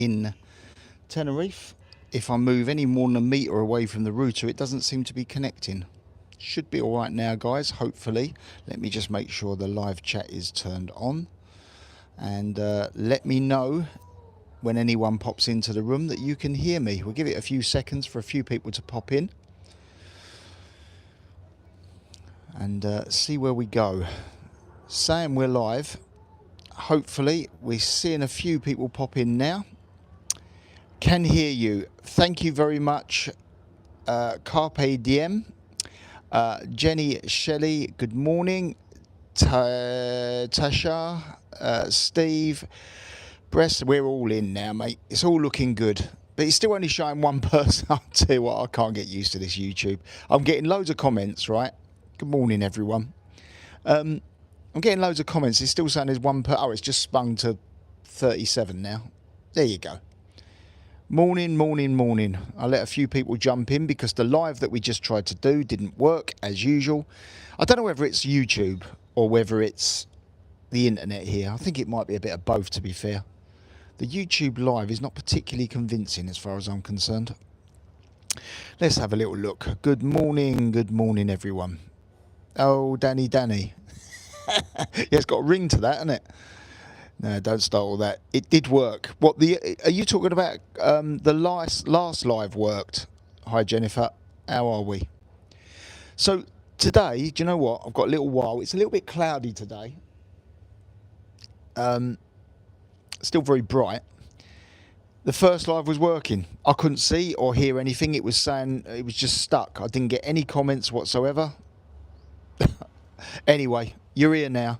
in Tenerife. If I move any more than a metre away from the router, it doesn't seem to be connecting. Should be all right now, guys, hopefully. Let me just make sure the live chat is turned on. And let me know when anyone pops into the room that you can hear me. We'll give it a few seconds for a few people to pop in. And see where we go. Saying we're live. Hopefully, we're seeing a few people pop in now. Can hear you. Thank you very much, Carpe Diem. Jenny Shelley, good morning. Tasha, Steve, Brest, we're all in now, mate. It's all looking good. But it's still only showing one person. I'll tell you what, I can't get used to this YouTube. I'm getting loads of comments, right? Good morning, everyone. I'm getting loads of comments. It's still saying there's one per... Oh, it's just spun to 37 now. There you go. Morning, morning, morning. I let a few people jump in because the live that we just tried to do didn't work, as usual. I don't know whether it's YouTube or whether it's the internet here. I think it might be a bit of both, to be fair. The YouTube live is not particularly convincing as far as I'm concerned. Let's have a little look. Good morning, everyone. Oh, Danny. Yeah, it's got a ring to that, hasn't it? No, don't start all that. It did work. Are you talking about the last live worked? Hi, Jennifer. How are we? So today, do you know what? I've got a little while. It's a little bit cloudy today. Still very bright. The first live was working. I couldn't see or hear anything. It was saying it was just stuck. I didn't get any comments whatsoever. Anyway, you're here now.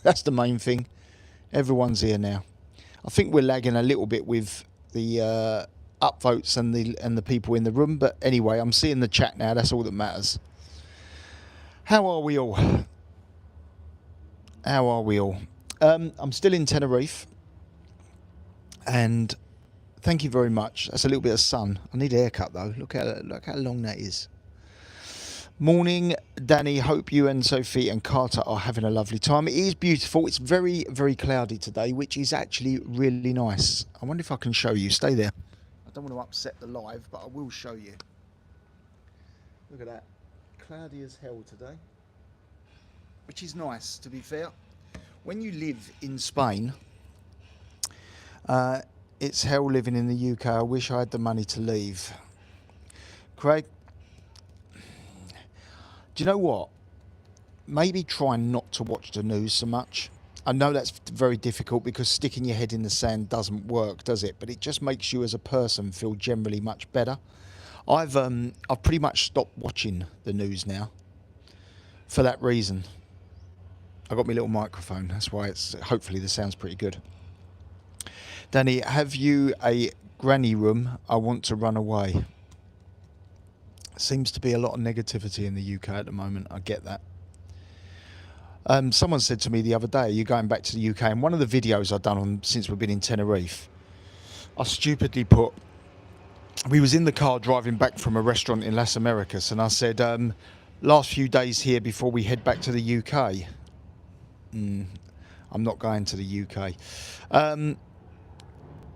That's the main thing. Everyone's here now. I think we're lagging a little bit with the upvotes and the people in the room. But anyway, I'm seeing the chat now. That's all that matters. How are we all? How are we all? I'm still in Tenerife. And thank you very much. That's a little bit of sun. I need a haircut though. Look how long that is. Morning, Danny. Hope you and Sophie and Carter are having a lovely time. It is beautiful. It's very, very cloudy today, which is actually really nice. I wonder if I can show you. Stay there. I don't want to upset the live, but I will show you. Look at that. Cloudy as hell today, which is nice, to be fair. When you live in Spain, it's hell living in the UK. I wish I had the money to leave. Craig, do you know what? Maybe try not to watch the news so much. I know that's very difficult because sticking your head in the sand doesn't work, does it? But it just makes you as a person feel generally much better. I've pretty much stopped watching the news now for that reason. I got my little microphone. That's why hopefully the sound's pretty good. Danny, have you a granny room? I want to run away. Seems to be a lot of negativity in the UK at the moment. I get that. Someone said to me the other day, are you going back to the UK? And one of the videos I've done since we've been in Tenerife, I stupidly put, we was in the car driving back from a restaurant in Las Americas, and I said, last few days here before we head back to the UK. I'm not going to the UK.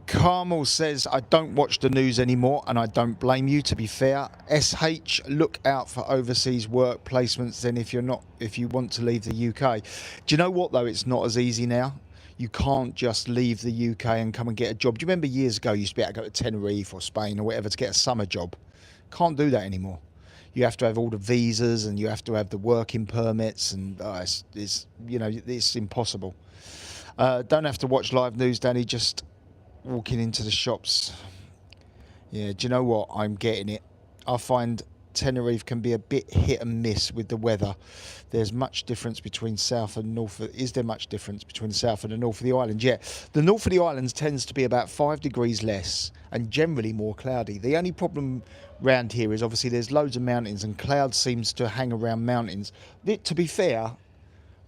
Carmel says, I don't watch the news anymore, and I don't blame you, to be fair. SH, look out for overseas work placements then if you want to leave the UK. Do you know what, though? It's not as easy now. You can't just leave the UK and come and get a job. Do you remember years ago you used to be able to go to Tenerife or Spain or whatever to get a summer job? Can't do that anymore. You have to have all the visas and you have to have the working permits, and it's impossible. Don't have to watch live news, Danny, just walking into the shops. Yeah, do you know what? I'm getting it. I find Tenerife can be a bit hit and miss with the weather. There's much difference between south and north. Is there much difference between the south and the north of the island? Yeah, the north of the islands tends to be about 5 degrees less and generally more cloudy. The only problem round here is obviously there's loads of mountains and cloud seems to hang around mountains. To be fair,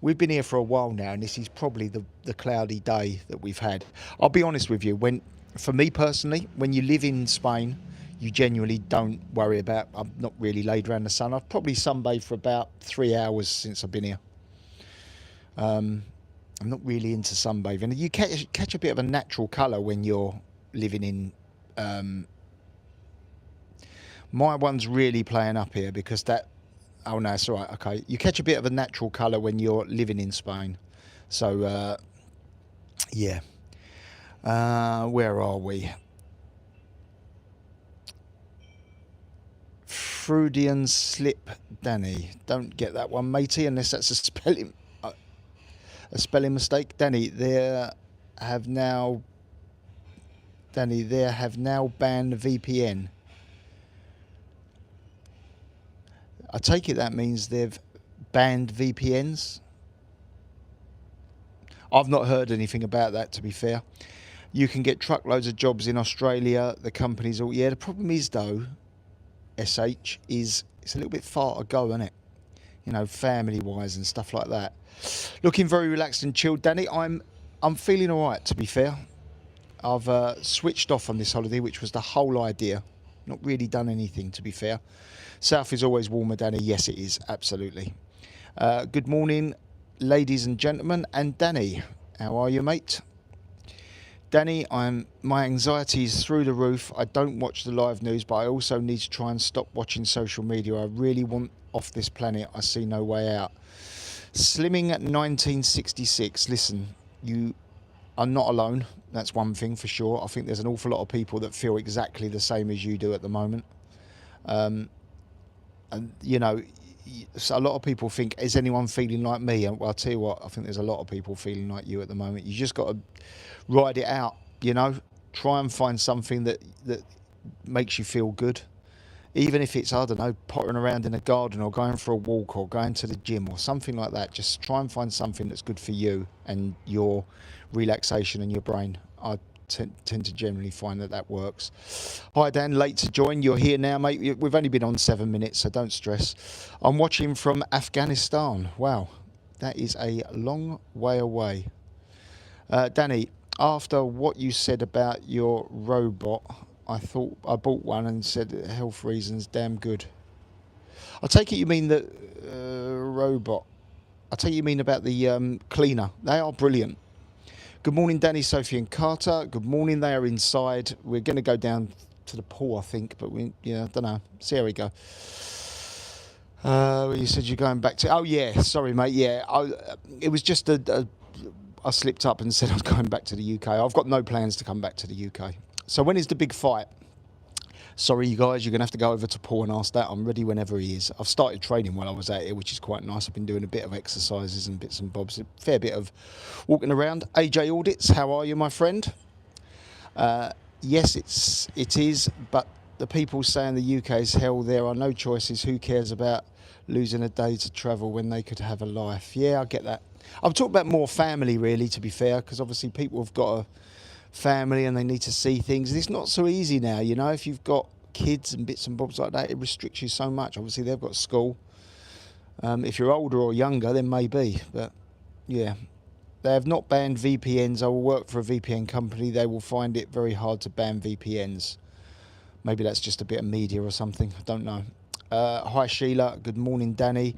we've been here for a while now, and this is probably the cloudy day that we've had. I'll be honest with you, for me personally, when you live in Spain, you genuinely don't worry about, I'm not really laid around the sun. I've probably sunbathed for about 3 hours since I've been here. I'm not really into sunbathing. You catch a bit of a natural colour when you're living in. My one's really playing up here because that. Oh no, it's all right. Okay, you catch a bit of a natural colour when you're living in Spain. So yeah. Where are we? Freudian slip, Danny. Don't get that one, matey, unless that's a spelling mistake. Danny, there have now banned VPN. I take it that means they've banned VPNs. I've not heard anything about that, to be fair. You can get truckloads of jobs in Australia. The companies all... Yeah, the problem is, though, SH, is it's a little bit far to go, isn't it? You know, family-wise and stuff like that. Looking very relaxed and chilled, Danny. I'm feeling all right, to be fair. I've switched off on this holiday, which was the whole idea. Not really done anything, to be fair. South is always warmer, Danny. Yes, it is, absolutely. Good morning, ladies and gentlemen, and Danny. How are you, mate? Danny, my anxiety is through the roof. I don't watch the live news, but I also need to try and stop watching social media. I really want off this planet. I see no way out. Slimming at 1966. Listen, you are not alone. That's one thing for sure. I think there's an awful lot of people that feel exactly the same as you do at the moment. And, you know, so a lot of people think, is anyone feeling like me? And well, I'll tell you what, I think there's a lot of people feeling like you at the moment. You just got to ride it out, you know. Try and find something that makes you feel good. Even if it's, I don't know, pottering around in a garden or going for a walk or going to the gym or something like that. Just try and find something that's good for you and your relaxation and your brain. I tend to generally find that works. Hi Dan, late to join. You're here now, mate. We've only been on 7 minutes, so don't stress. I'm watching from Afghanistan. Wow, that is a long way away. Danny, after what you said about your robot, I thought I bought one and said health reasons, damn good. I take it you mean the robot. I take it you mean about the cleaner. They are brilliant. Good morning, Danny, Sophie and Carter. Good morning. They are inside. We're going to go down to the pool, I think, but I don't know. See how we go. You said you're going back to... Oh, yeah. Sorry, mate. Yeah. It was just I slipped up and said I was going back to the UK. I've got no plans to come back to the UK. So when is the big fight? Sorry, you guys, you're going to have to go over to Paul and ask that. I'm ready whenever he is. I've started training while I was out here, which is quite nice. I've been doing a bit of exercises and bits and bobs, a fair bit of walking around. AJ Audits, how are you, my friend? Yes, it is, but the people saying the UK is hell, there are no choices. Who cares about losing a day to travel when they could have a life? Yeah, I get that. I'm talking about more family, really, to be fair, because obviously people have got a family and they need to see things. And it's not so easy now, you know, if you've got kids and bits and bobs like that, it restricts you so much. Obviously, they've got school. If you're older or younger, then maybe. But, yeah. They have not banned VPNs. I will work for a VPN company. They will find it very hard to ban VPNs. Maybe that's just a bit of media or something. I don't know. Hi Sheila, good morning Danny.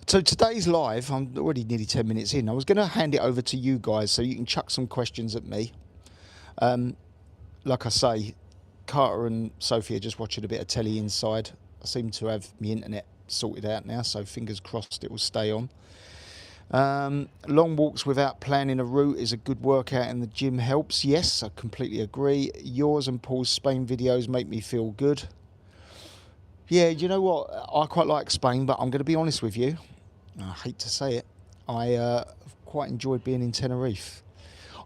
So today's live, I'm already nearly 10 minutes in. I was going to hand it over to you guys so you can chuck some questions at me. Like I say, Carter and Sophie are just watching a bit of telly inside. I seem to have my internet sorted out now, so fingers crossed it will stay on. Long walks without planning a route is a good workout and the gym helps. Yes, I completely agree. Yours and Paul's Spain videos make me feel good. Yeah, you know what? I quite like Spain, but I'm going to be honest with you. I hate to say it. I quite enjoyed being in Tenerife.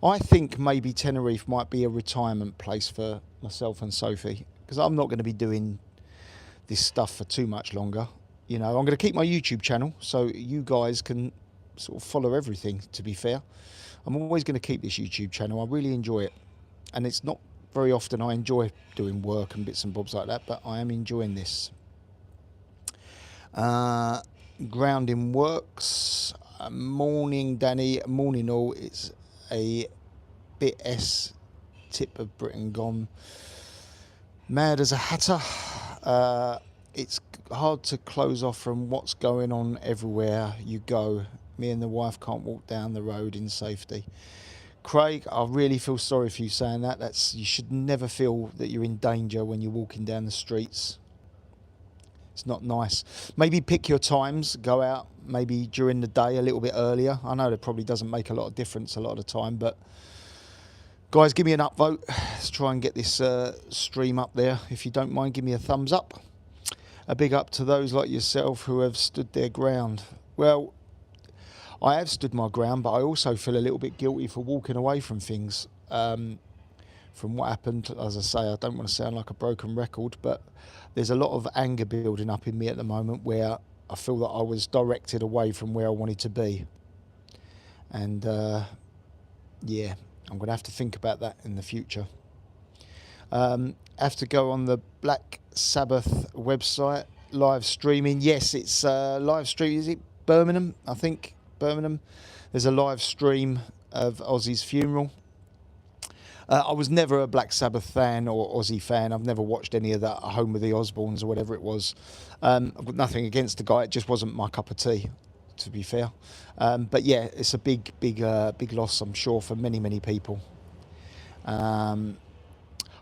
I think maybe Tenerife might be a retirement place for myself and Sophie, because I'm not going to be doing this stuff for too much longer. You know, I'm going to keep my YouTube channel so you guys can sort of follow everything, to be fair. I'm always going to keep this YouTube channel. I really enjoy it. And it's not very often I enjoy doing work and bits and bobs like that, but I am enjoying this. Grounding works. Morning, Danny. Morning, all. It's a bit S tip of Britain gone mad as a hatter. It's hard to close off from what's going on everywhere you go. Me and the wife can't walk down the road in safety. Craig, I really feel sorry for you saying that. You should never feel that you're in danger when you're walking down the streets. It's not nice. Maybe pick your times, go out maybe during the day a little bit earlier. I know that probably doesn't make a lot of difference a lot of the time, but guys, give me an upvote. Let's try and get this stream up there. If you don't mind, give me a thumbs up. A big up to those like yourself who have stood their ground. Well, I have stood my ground, but I also feel a little bit guilty for walking away from things. From what happened, as I say, I don't want to sound like a broken record, but there's a lot of anger building up in me at the moment where I feel that I was directed away from where I wanted to be. And yeah, I'm going to have to think about that in the future. Have to go on the Black Sabbath website, live streaming. Yes, it's live stream. Is it Birmingham? I think Birmingham. There's a live stream of Ozzy's funeral. I was never a Black Sabbath fan or Ozzy fan. I've never watched any of that Home of the Osbournes or whatever it was. I've got nothing against the guy. It just wasn't my cup of tea, to be fair. But yeah, it's a big loss, I'm sure, for many people.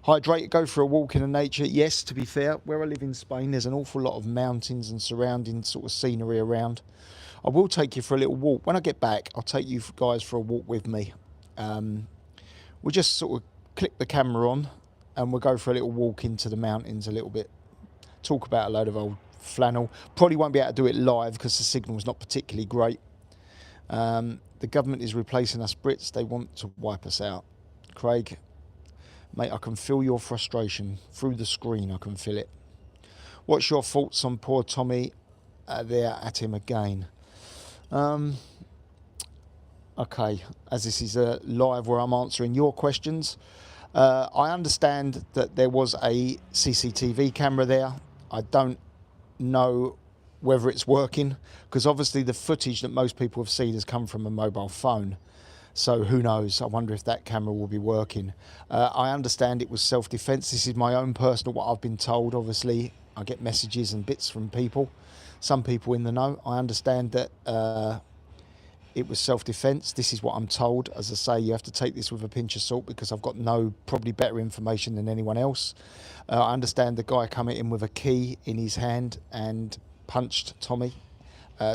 Hydrate, go for a walk in the nature. Yes, to be fair, where I live in Spain, there's an awful lot of mountains and surrounding sort of scenery around. I will take you for a little walk. When I get back, I'll take you guys for a walk with me. We'll just sort of click the camera on and we'll go for a little walk into the mountains a little bit. Talk about a load of old flannel. Probably won't be able to do it live because the signal's not particularly great. The government is replacing us Brits. They want to wipe us out. Craig, mate, I can feel your frustration through the screen. I can feel it. What's your thoughts on poor Tommy? There at him again. Okay, as this is a live where I'm answering your questions, I understand that there was a CCTV camera there. I don't know whether it's working because obviously the footage that most people have seen has come from a mobile phone. So who knows? I wonder if that camera will be working. I understand it was self-defense. This is my own personal, what I've been told. Obviously, I get messages and bits from people. Some people in the know. I understand that it was self-defense. This is what I'm told. As I say, you have to take this with a pinch of salt because I've got probably better information than anyone else. I understand the guy coming in with a key in his hand and punched Tommy.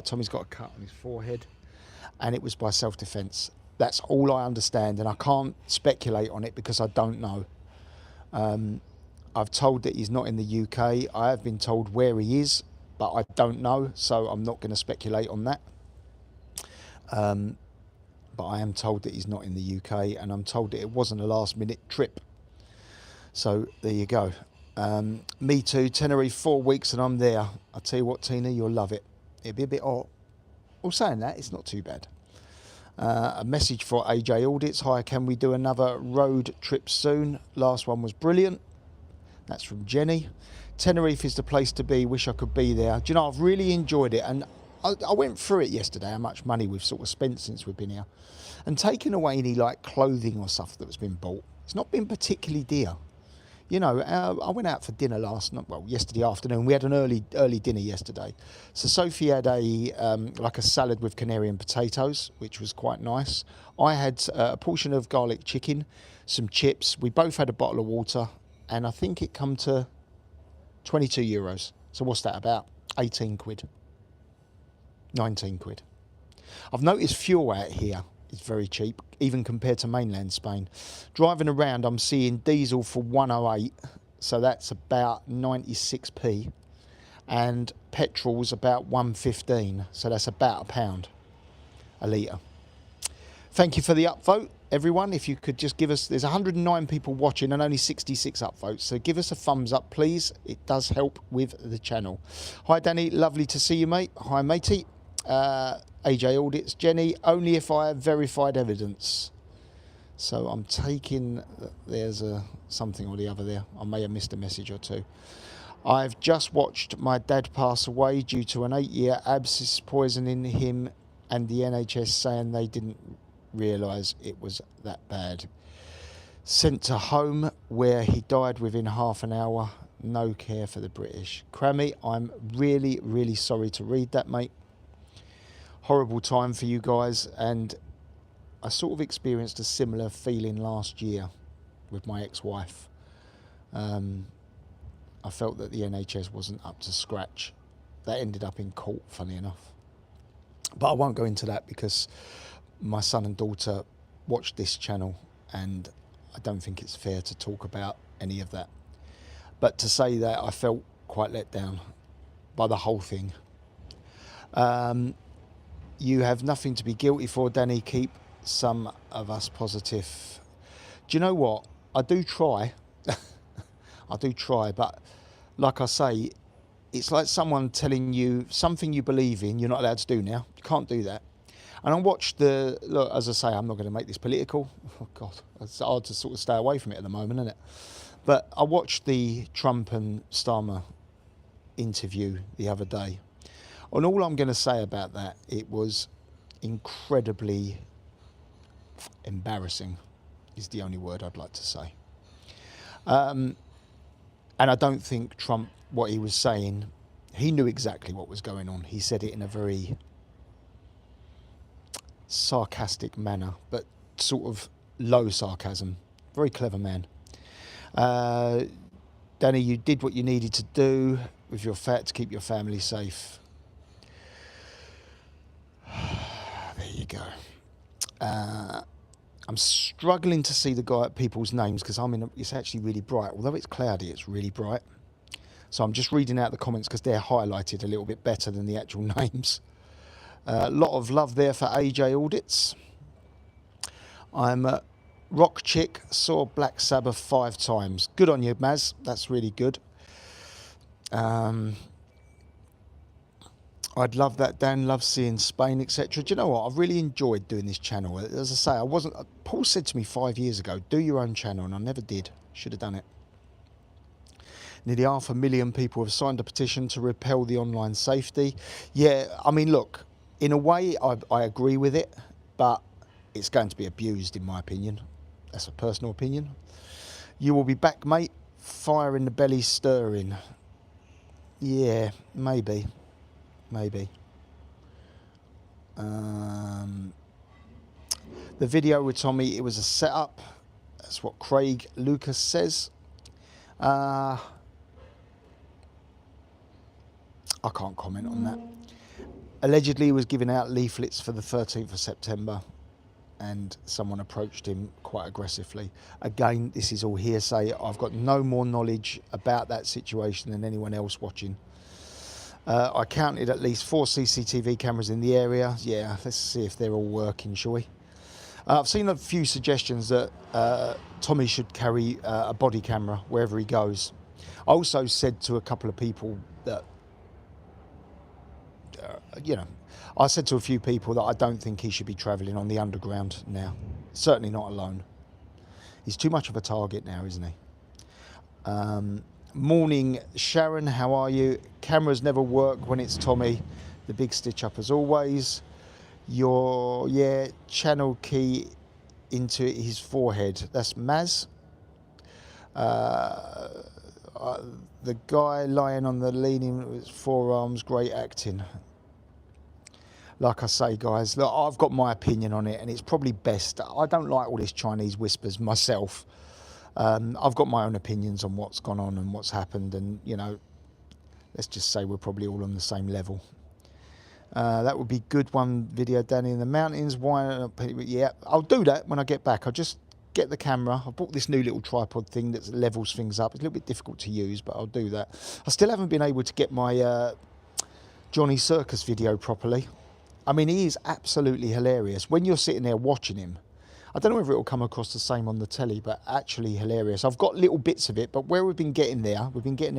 Tommy's got a cut on his forehead and it was by self-defense. That's all I understand, and I can't speculate on it because I don't know. I've told that he's not in the UK. I have been told where he is, but I don't know, so I'm not going to speculate on that. But I am told that he's not in the UK, and I'm told that it wasn't a last-minute trip. So there you go. Me too. Tenerife, 4 weeks, and I'm there. I tell you what, Tina, you'll love it. It'll be a bit hot. Well, saying that, it's not too bad. A message for AJ Audits. Hi, can we do another road trip soon? Last one was brilliant. That's from Jenny. Tenerife is the place to be. Wish I could be there. Do you know, I've really enjoyed it. And I went through it yesterday, how much money we've sort of spent since we've been here. And taking away any like clothing or stuff that's been bought, it's not been particularly dear. You know, I went out for dinner yesterday afternoon. We had an early dinner yesterday. So Sophie had like a salad with canary and potatoes, which was quite nice. I had a portion of garlic chicken, some chips. We both had a bottle of water, and I think it come to 22 euros. So what's that, about 18 quid? 19 quid. I've noticed fuel out here is very cheap, even compared to mainland Spain. Driving around, I'm seeing diesel for 108, so that's about 96p, and petrol's about 115, so that's about £1 a litre. Thank you for the upvote, everyone. If you could just give us, there's 109 people watching and only 66 upvotes, so give us a thumbs up, please. It does help with the channel. Hi, Danny. Lovely to see you, mate. Hi, matey. AJ Audits, Jenny, only if I have verified evidence. So I'm taking, there's something or the other there. I may have missed a message or two. I've just watched my dad pass away due to an 8-year abscess poisoning him, and the NHS saying they didn't realise it was that bad. Sent to home where he died within half an hour. No care for the British. Crammy, I'm really sorry to read that, mate. Horrible time for you guys, and I sort of experienced a similar feeling last year with my ex-wife. I felt that the NHS wasn't up to scratch. That ended up in court, funny enough. But I won't go into that because my son and daughter watch this channel and I don't think it's fair to talk about any of that. But to say that I felt quite let down by the whole thing. You have nothing to be guilty for, Danny. Keep some of us positive. Do you know what? I do try. I do try, but like I say, it's like someone telling you something you believe in, you're not allowed to do now. You can't do that. And I watched look, as I say, I'm not going to make this political. Oh, God, it's hard to sort of stay away from it at the moment, isn't it? But I watched the Trump and Starmer interview the other day. And all I'm going to say about that, it was incredibly embarrassing, is the only word I'd like to say. And I don't think Trump, what he was saying, he knew exactly what was going on. He said it in a very sarcastic manner, but sort of low sarcasm. Very clever man. Danny, you did what you needed to do with your fat to keep your family safe. There you go. I'm struggling to see people's names because it's actually really bright. Although it's cloudy, it's really bright. So I'm just reading out the comments because they're highlighted a little bit better than the actual names. A lot of love there for AJ Audits. I'm a rock chick, saw Black Sabbath 5 times. Good on you, Maz. That's really good. I'd love that, Dan. Love seeing Spain, etc. Do you know what? I've really enjoyed doing this channel. As I say, Paul said to me 5 years ago, do your own channel, and I never did. Should have done it. Nearly 500,000 people have signed a petition to repeal the online safety. Yeah, I mean, look, in a way, I agree with it, but it's going to be abused, in my opinion. That's a personal opinion. You will be back, mate. Fire in the belly stirring. Yeah, maybe. Maybe. The video with Tommy, it was a setup. That's what Craig Lucas says. I can't comment on that. Allegedly, he was giving out leaflets for the 13th of September and someone approached him quite aggressively. Again, this is all hearsay. I've got no more knowledge about that situation than anyone else watching. I counted at least 4 CCTV cameras in the area. Yeah, let's see if they're all working, shall we? I've seen a few suggestions that Tommy should carry a body camera wherever he goes. I also said to a couple of people that, I said to a few people that I don't think he should be travelling on the underground now. Certainly not alone. He's too much of a target now, isn't he? Morning, Sharon, how are you? Cameras never work when it's Tommy. The big stitch up as always. Channel key into his forehead. That's Maz. The guy lying on the leaning with his forearms, great acting. Like I say, guys, look, I've got my opinion on it, and it's probably best. I don't like all this Chinese whispers myself. I've got my own opinions on what's gone on and what's happened, and, let's just say we're probably all on the same level. That would be good, one video, Danny, in the mountains. Why not? Yeah, I'll do that when I get back. I'll just get the camera. I bought this new little tripod thing that levels things up. It's a little bit difficult to use, but I'll do that. I still haven't been able to get my Johnny Circus video properly. I mean, he is absolutely hilarious. When you're sitting there watching him, I don't know whether it will come across the same on the telly, but actually hilarious. I've got little bits of it, but where we've been getting there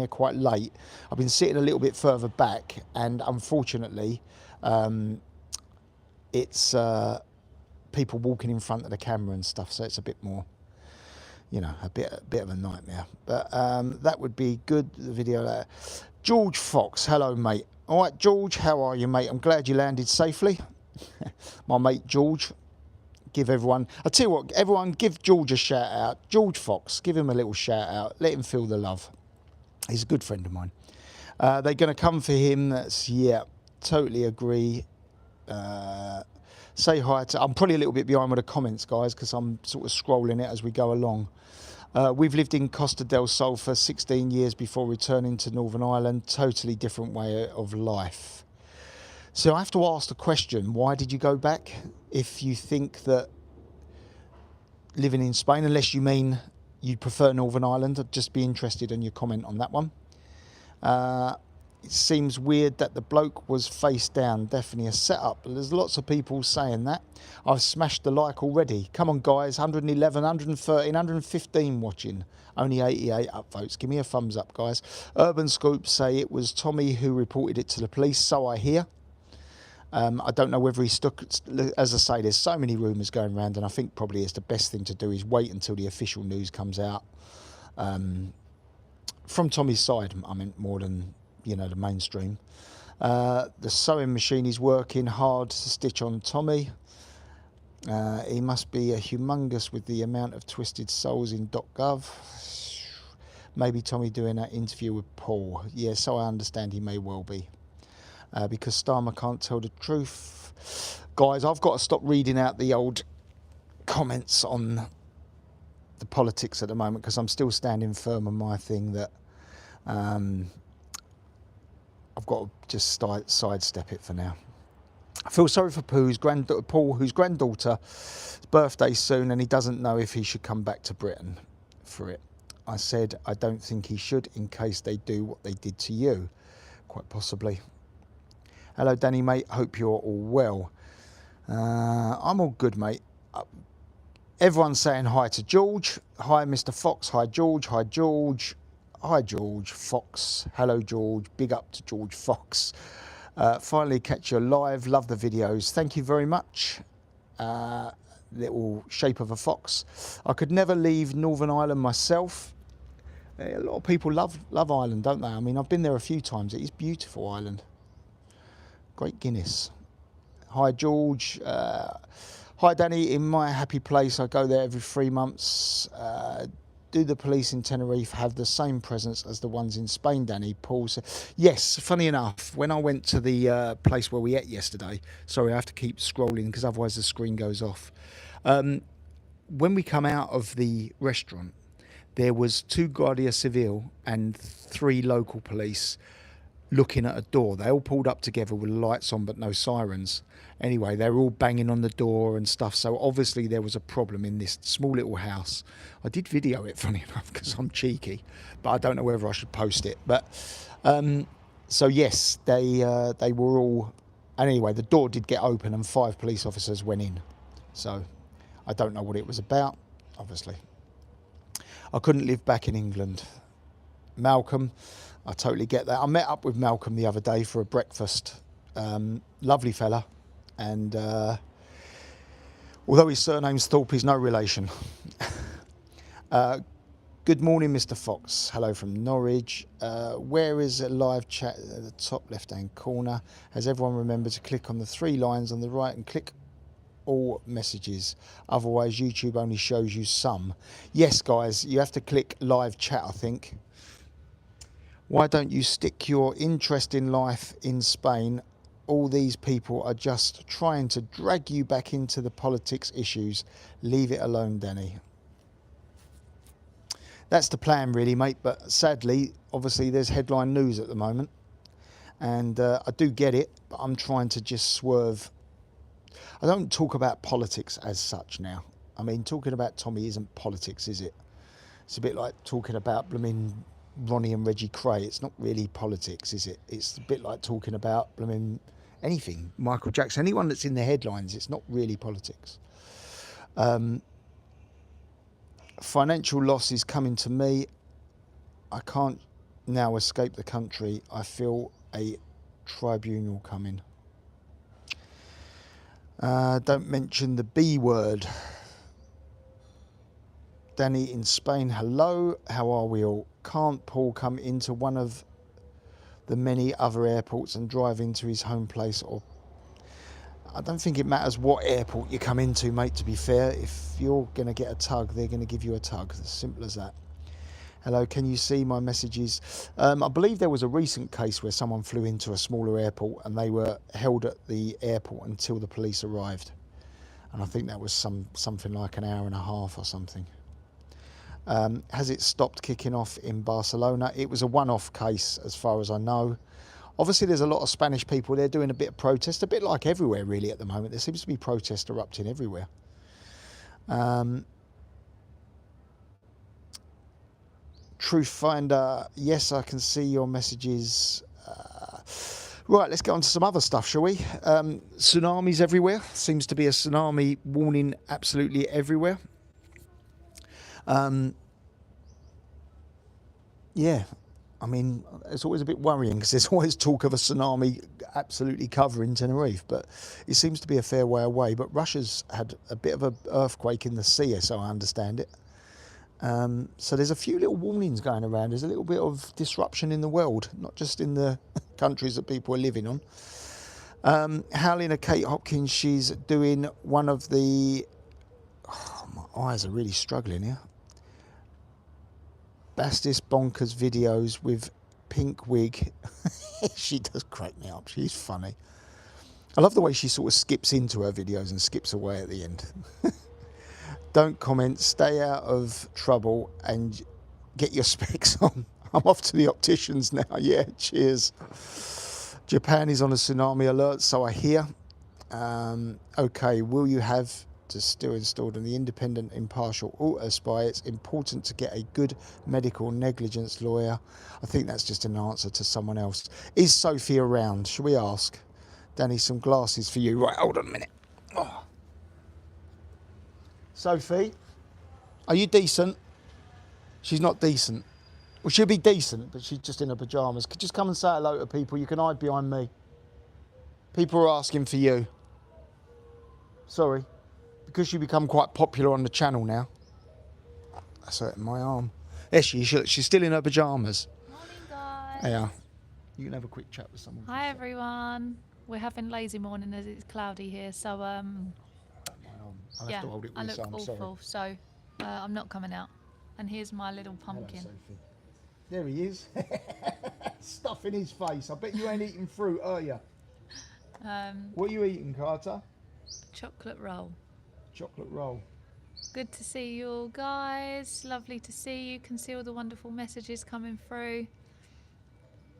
quite late. I've been sitting a little bit further back, and unfortunately, it's people walking in front of the camera and stuff, so it's a bit more, a bit of a nightmare. But that would be good, the video there. George Fox, hello, mate. All right, George, how are you, mate? I'm glad you landed safely. My mate George. Give everyone, I tell you what, everyone give George a shout out. George Fox, give him a little shout out. Let him feel the love. He's a good friend of mine. They're going to come for him. Totally agree. Say hi to... I'm probably a little bit behind with the comments, guys, because I'm sort of scrolling it as we go along. We've lived in Costa del Sol for 16 years before returning to Northern Ireland. Totally different way of life. So I have to ask the question, why did you go back? If you think that living in Spain, unless you mean you prefer Northern Ireland, I'd just be interested in your comment on that one. It seems weird that the bloke was face down. Definitely a setup. There's lots of people saying that. I've smashed the like already. Come on, guys. 111, 113, 115 watching. Only 88 upvotes. Give me a thumbs up, guys. Urban Scoops say it was Tommy who reported it to the police. So I hear. I don't know whether he stuck. As I say, there's so many rumours going around, and I think probably it's the best thing to do is wait until the official news comes out. From Tommy's side, I meant more than, you know, the mainstream. The sewing machine is working hard to stitch on Tommy. He must be a humongous with the amount of twisted souls in .gov. Maybe Tommy doing that interview with Paul. Yeah, so I understand he may well be. Because Starmer can't tell the truth. Guys, I've got to stop reading out the old comments on the politics at the moment, because I'm still standing firm on my thing that I've got to just sidestep it for now. I feel sorry for Paul, whose granddaughter's birthday soon, and he doesn't know if he should come back to Britain for it. I said I don't think he should, in case they do what they did to you. Quite possibly. Hello, Danny, mate. Hope you're all well. I'm all good, mate. Everyone's saying hi to George. Hi, Mr. Fox. Hi, George. Hi, George. Hi, George Fox. Hello, George. Big up to George Fox. Finally catch you live. Love the videos. Thank you very much. Little shape of a fox. I could never leave Northern Ireland myself. A lot of people love Ireland, don't they? I mean, I've been there a few times. It is beautiful, Ireland. Great Guinness. Hi, George. Hi, Danny. In my happy place, I go there every 3 months. Do the police in Tenerife have the same presence as the ones in Spain, Danny? Paul said, yes, funny enough, when I went to the place where we ate yesterday, sorry, I have to keep scrolling because otherwise the screen goes off. When we come out of the restaurant, there was 2 Guardia Civil and 3 local police looking at a door. They all pulled up together with lights on but no sirens. Anyway, they were all banging on the door and stuff, so obviously there was a problem in this small little house. I did video it, funny enough, because I'm cheeky, but I don't know whether I should post it. But so yes, they were all... Anyway, the door did get open and 5 police officers went in. So I don't know what it was about, obviously. I couldn't live back in England. Malcolm, I totally get that. I met up with Malcolm the other day for a breakfast. Lovely fella. And although his surname's Thorpe, he's no relation. Good morning, Mr. Fox. Hello from Norwich. Where is a live chat at the top left-hand corner? Has everyone remembered to click on the 3 lines on the right and click all messages? Otherwise, YouTube only shows you some. Yes, guys, you have to click live chat, I think. Why don't you stick your interest in life in Spain? All these people are just trying to drag you back into the politics issues. Leave it alone, Danny. That's the plan, really, mate. But sadly, obviously, there's headline news at the moment. And I do get it, but I'm trying to just swerve. I don't talk about politics as such now. I mean, talking about Tommy isn't politics, is it? It's a bit like talking about blooming Ronnie and Reggie Cray. It's not really politics, is it? It's a bit like talking about blooming anything. Michael Jackson, anyone that's in the headlines, it's not really politics. Financial loss is coming to me. I can't now escape the country. I feel a tribunal coming. Don't mention the B word. Danny in Spain, hello. How are we all? Can't Paul come into one of the many other airports and drive into his home place? Or I don't think it matters what airport you come into, mate, to be fair. If you're going to get a tug, they're going to give you a tug. As simple as that. Hello, can you see my messages? I believe there was a recent case where someone flew into a smaller airport and they were held at the airport until the police arrived. And I think that was something like an hour and a half or something. Has it stopped kicking off in Barcelona? It was a one-off case as far as I know. Obviously, there's a lot of Spanish people. They're doing a bit of protest, a bit like everywhere really at the moment. There seems to be protests erupting everywhere. Truth Finder, yes, I can see your messages. Right, let's get on to some other stuff, shall we? Tsunamis everywhere. Seems to be a tsunami warning absolutely everywhere. Yeah, I mean, it's always a bit worrying because there's always talk of a tsunami absolutely covering Tenerife, but it seems to be a fair way away. But Russia's had a bit of an earthquake in the sea, so I understand it. So there's a few little warnings going around. There's a little bit of disruption in the world, not just in the countries that people are living on. Howling at Kate Hopkins, she's doing one of the... Oh, my eyes are really struggling here. Bastis Bonkers videos with pink wig. She does crack me up. She's funny. I love the way she sort of skips into her videos and skips away at the end. Don't comment, stay out of trouble and get your specs on. I'm off to the opticians now. Yeah, cheers. Japan is on a tsunami alert, so I hear. Okay, will you have to still installed in the independent impartial auto spy? It's important to get a good medical negligence lawyer. I think that's just an answer to someone else. Is Sophie around? Shall we ask? Danny, some glasses for you. Right, hold on a minute. Oh. Sophie, are you decent? She's not decent. Well, she'll be decent, but she's just in her pyjamas. Just come and say hello to people. You can hide behind me. People are asking for you. Sorry. Because you become quite popular on the channel now. That's hurting my arm. There she is. She's still in her pyjamas. Morning, guys. Yeah. You can have a quick chat with someone. Hi, everyone. We're having lazy morning as it's cloudy here, so I'll have to hold it with I you, look so I'm awful, sorry. so I'm not coming out. And here's my little pumpkin. Hello, Sophie. There he is. Stuff in his face. I bet you ain't eating fruit, are you? What are you eating, Carter? Chocolate roll. Chocolate roll. Good to see you all, guys. Lovely to see you. Can see all the wonderful messages coming through.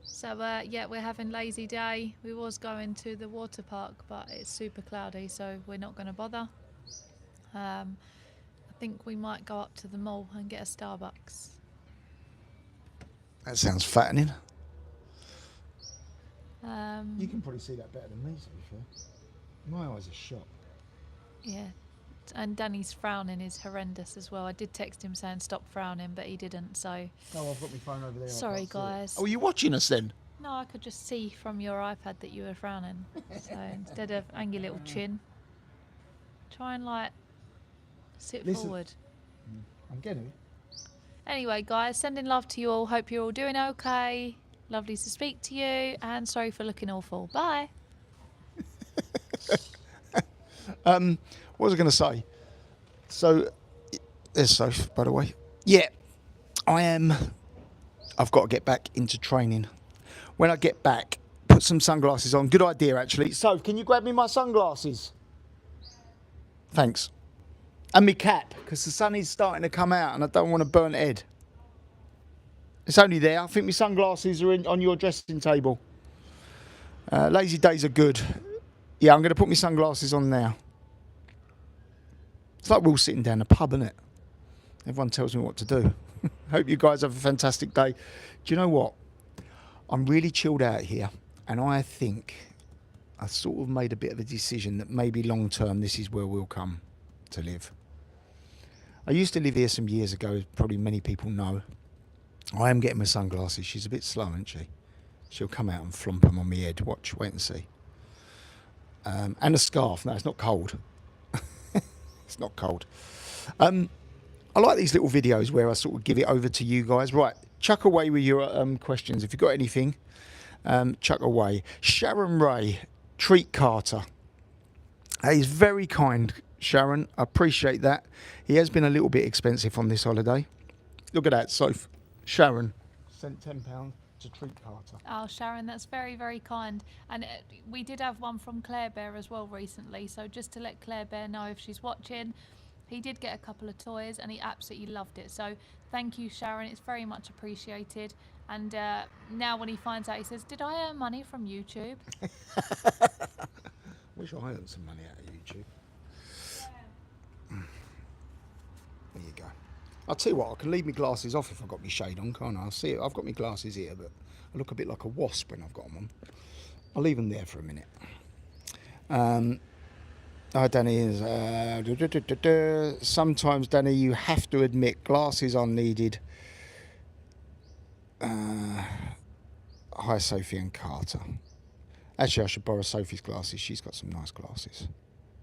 So, yeah, we're having lazy day. We was going to the water park, but it's super cloudy, so we're not going to bother. I think we might go up to the mall and get a Starbucks. That sounds fattening. You can probably see that better than me, to be fair. My eyes are shot. Yeah. And Danny's frowning is horrendous as well. I did text him saying stop frowning, but he didn't, so... Oh, I've got my phone over there. Sorry, guys. Oh, are you watching us then? No, I could just see from your iPad that you were frowning. So instead of hang your little chin, try and, like, sit forward. I'm getting it. Anyway, guys, sending love to you all. Hope you're all doing okay. Lovely to speak to you. And sorry for looking awful. Bye. What was I going to say? So, there's Soph, by the way. Yeah, I've got to get back into training. When I get back, put some sunglasses on. Good idea, actually. Soph, can you grab me my sunglasses? Thanks. And my cap, because the sun is starting to come out and I don't want a burnt head. It's only there. I think my sunglasses are on your dressing table. Lazy days are good. Yeah, I'm going to put my sunglasses on now. It's like we're all sitting down the pub, isn't it? Everyone tells me what to do. Hope you guys have a fantastic day. Do you know what? I'm really chilled out here, and I think I sort of made a bit of a decision that maybe long term this is where we'll come to live. I used to live here some years ago, as probably many people know. I am getting my sunglasses. She's a bit slow, isn't she? She'll come out and flump them on my head. Watch, wait and see. And a scarf. No, it's not cold. It's not cold. I like these little videos where I sort of give it over to you guys. Right, chuck away with your questions. If you've got anything, chuck away. Sharon Ray, treat Carter. He's very kind, Sharon. I appreciate that. He has been a little bit expensive on this holiday. Look at that. So, Sharon sent £10. to treat Carter. Oh, Sharon, that's very, very kind. And we did have one from Claire Bear as well recently. So just to let Claire Bear know if she's watching, he did get a couple of toys and he absolutely loved it. So thank you, Sharon. It's very much appreciated. And now when he finds out, he says, did I earn money from YouTube? Wish I earned some money out of YouTube. There you go. I'll tell you what, I can leave my glasses off if I've got my shade on, can't I? I'll see it. I've got my glasses here, but I look a bit like a wasp when I've got them on. I'll leave them there for a minute. Danny is... sometimes, Danny, you have to admit glasses are needed. Hi, Sophie and Carter. Actually, I should borrow Sophie's glasses. She's got some nice glasses.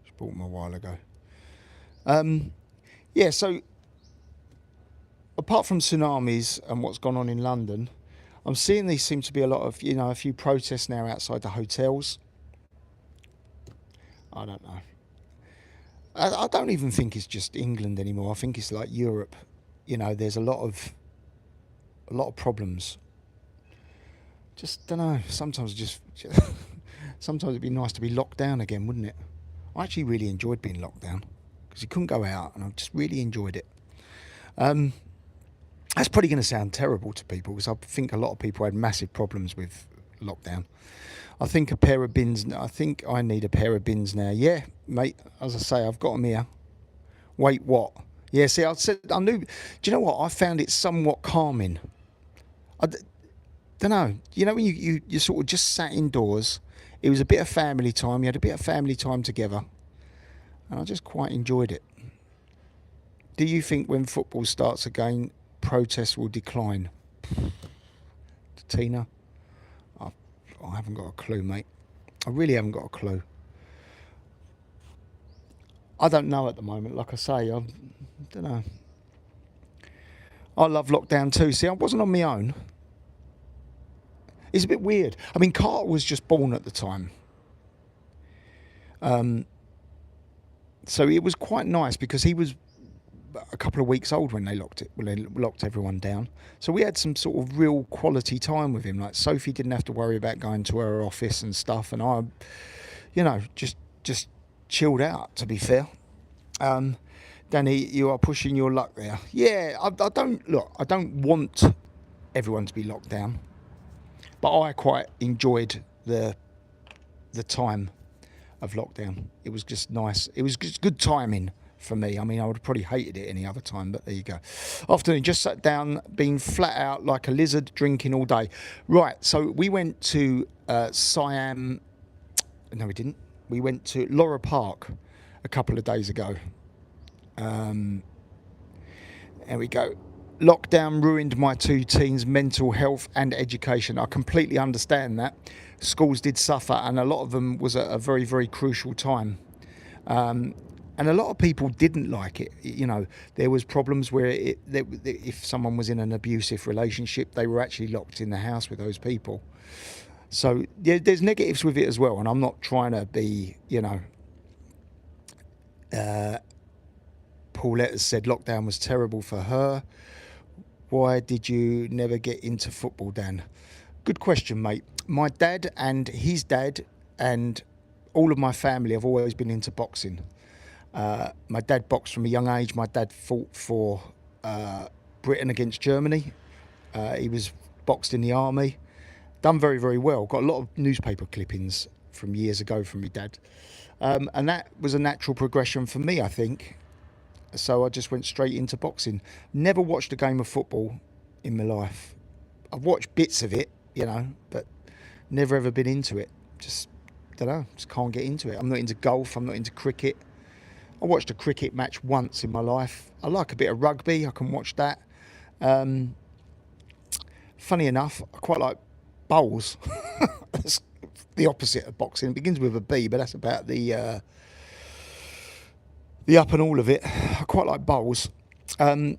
She bought them a while ago. Yeah, so... apart from tsunamis and what's gone on in London, I'm seeing there seem to be a lot of, a few protests now outside the hotels. I don't know. I don't even think it's just England anymore. I think it's like Europe. There's a lot of problems. Just don't know. Sometimes sometimes it'd be nice to be locked down again, wouldn't it? I actually really enjoyed being locked down because you couldn't go out, and I just really enjoyed it. That's probably going to sound terrible to people because I think a lot of people had massive problems with lockdown. I think I need a pair of bins now. Yeah, mate, as I say, I've got them here. Wait, what? Yeah, see, I knew. Do you know what? I found it somewhat calming. I don't know. When you sort of just sat indoors, it was a bit of family time. You had a bit of family time together. And I just quite enjoyed it. Do you think when football starts again, protests will decline? Tina, I haven't got a clue, mate. I really haven't got a clue. I don't know at the moment. Like I say, I don't know. I love lockdown too. See, I wasn't on my own. It's a bit weird. I mean, Carter was just born at the time. So it was quite nice because he was a couple of weeks old when they locked everyone down. So we had some sort of real quality time with him. Like Sophie didn't have to worry about going to her office and stuff, and I, just chilled out. To be fair, Danny, you are pushing your luck there. Yeah, I don't want everyone to be locked down, but I quite enjoyed the time of lockdown. It was just nice. It was just good timing for me. I mean, I would have probably hated it any other time, but there you go. Afternoon, just sat down, been flat out like a lizard, drinking all day. Right, so we went to Siam. No, we didn't. We went to Laura Park a couple of days ago. There we go. Lockdown ruined my two teens' mental health and education. I completely understand that. Schools did suffer, and a lot of them was at a very, very crucial time. And a lot of people didn't like it. There was problems where if someone was in an abusive relationship, they were actually locked in the house with those people. So there's negatives with it as well. And I'm not trying to be, Paulette has said lockdown was terrible for her. Why did you never get into football, Dan? Good question, mate. My dad and his dad and all of my family have always been into boxing. My dad boxed from a young age. My dad fought for Britain against Germany. He was boxed in the army. Done very, very well. Got a lot of newspaper clippings from years ago from my dad. And that was a natural progression for me, I think. So I just went straight into boxing. Never watched a game of football in my life. I've watched bits of it, but never ever been into it. Just can't get into it. I'm not into golf. I'm not into cricket. I watched a cricket match once in my life. I like a bit of rugby. I can watch that. Funny enough, I quite like bowls. That's the opposite of boxing. It begins with a B, but that's about the up and all of it. I quite like bowls. I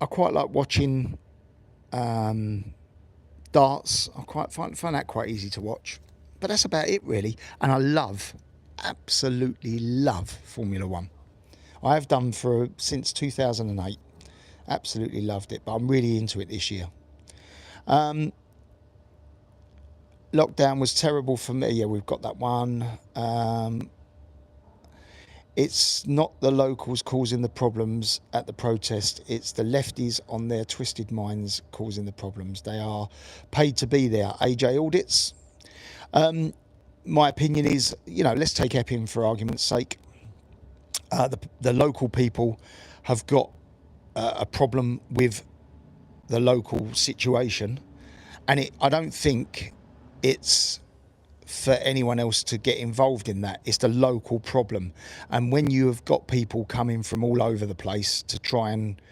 quite like watching darts. I find that quite easy to watch. But that's about it, really. And I absolutely love Formula One. I have done since 2008. Absolutely loved it, but I'm really into it this year. Lockdown was terrible for me. Yeah, we've got that one. It's not the locals causing the problems at the protest. It's the lefties on their twisted minds causing the problems. They are paid to be there. AJ Audits. My opinion is, let's take Epping for argument's sake. The local people have got a problem with the local situation, and I don't think it's for anyone else to get involved in that. It's the local problem, and when you have got people coming from all over the place to try and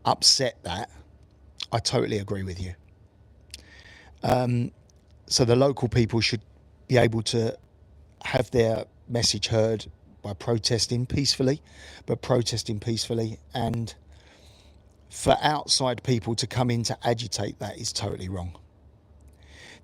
upset that, I totally agree with you. So the local people should be able to have their message heard by protesting peacefully, and for outside people to come in to agitate that is totally wrong.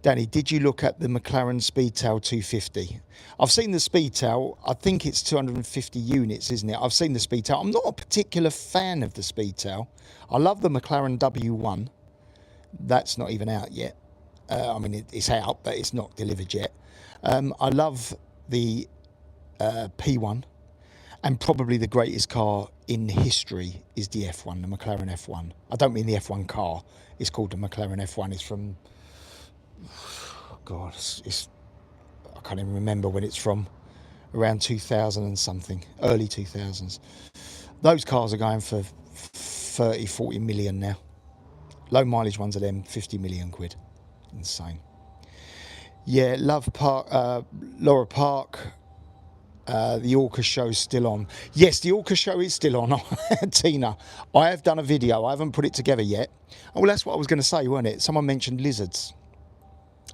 Danny, did you look at the McLaren Speedtail 250? I've seen the Speedtail. I think it's 250 units, isn't it? I've seen the Speedtail. I'm not a particular fan of the Speedtail. I love the McLaren W1. That's not even out yet. It's out, but it's not delivered yet. I love the P1. And probably the greatest car in history is the F1, the McLaren F1. I don't mean the F1 car. It's called the McLaren F1. It's from... God, I can't even remember when it's from. Around 2000 and something. Early 2000s. Those cars are going for 30, 40 million now. Low mileage ones of them, 50 million quid. Insane. Yeah, Love Park, Laura Park... the Orca show's still on. Yes, the Orca show is still on. Tina, I have done a video. I haven't put it together yet. Oh, well, that's what I was going to say, weren't it? Someone mentioned lizards.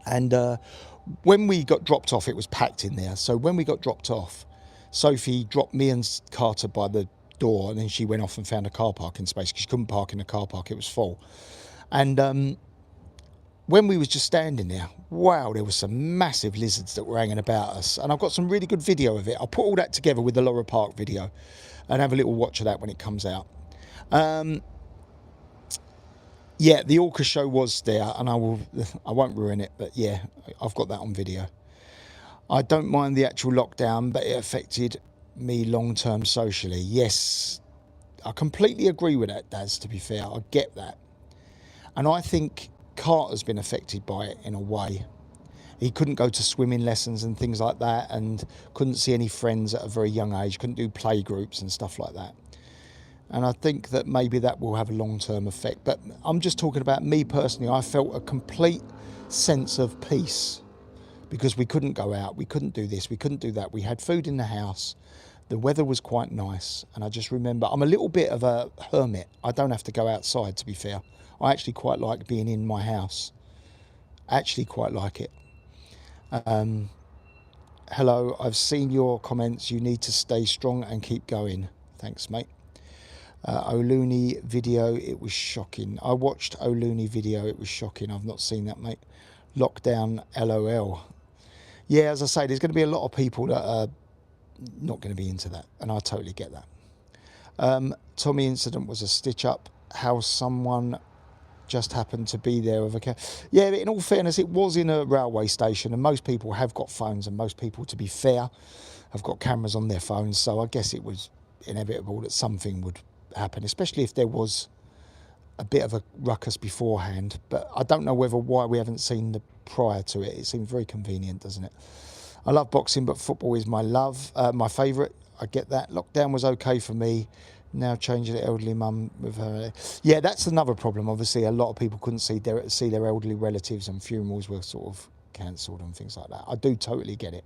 And when we got dropped off, it was packed in there. So when we got dropped off, Sophie dropped me and Carter by the door, and then she went off and found a car parking space because she couldn't park in the car park. It was full. And when we was just standing there, wow, there were some massive lizards that were hanging about us. And I've got some really good video of it. I'll put all that together with the Laura Park video and have a little watch of that when it comes out. Yeah, the Orca show was there, and I won't ruin it, but yeah, I've got that on video. I don't mind the actual lockdown, but it affected me long-term socially. Yes, I completely agree with that, Daz, to be fair. I get that. And I think Carter's been affected by it in a way. He couldn't go to swimming lessons and things like that, and couldn't see any friends at a very young age, couldn't do play groups and stuff like that. And I think that maybe that will have a long-term effect. But I'm just talking about me personally. I felt a complete sense of peace because we couldn't go out, we couldn't do this, we couldn't do that. We had food in the house. The weather was quite nice. And I just remember, I'm a little bit of a hermit. I don't have to go outside, to be fair. I actually quite like being in my house. Actually quite like it. Hello, I've seen your comments. You need to stay strong and keep going. Thanks, mate. O'Looney video, it was shocking. I watched O'Looney video, it was shocking. I've not seen that, mate. Lockdown, LOL. Yeah, as I say, there's going to be a lot of people that are not going to be into that, and I totally get that. Tommy incident was a stitch up. How someone just happened to be there with a camera. Yeah, in all fairness, it was in a railway station, and most people have got phones, and most people, to be fair, have got cameras on their phones, so I guess it was inevitable that something would happen, especially if there was a bit of a ruckus beforehand. But I don't know why we haven't seen the prior to it. It seems very convenient, doesn't it? I love boxing, but football is my love, my favourite. I get that. Lockdown was okay for me. Now changing the elderly mum with her. Yeah, that's another problem. Obviously, a lot of people couldn't see their elderly relatives, and funerals were sort of cancelled and things like that. I do totally get it.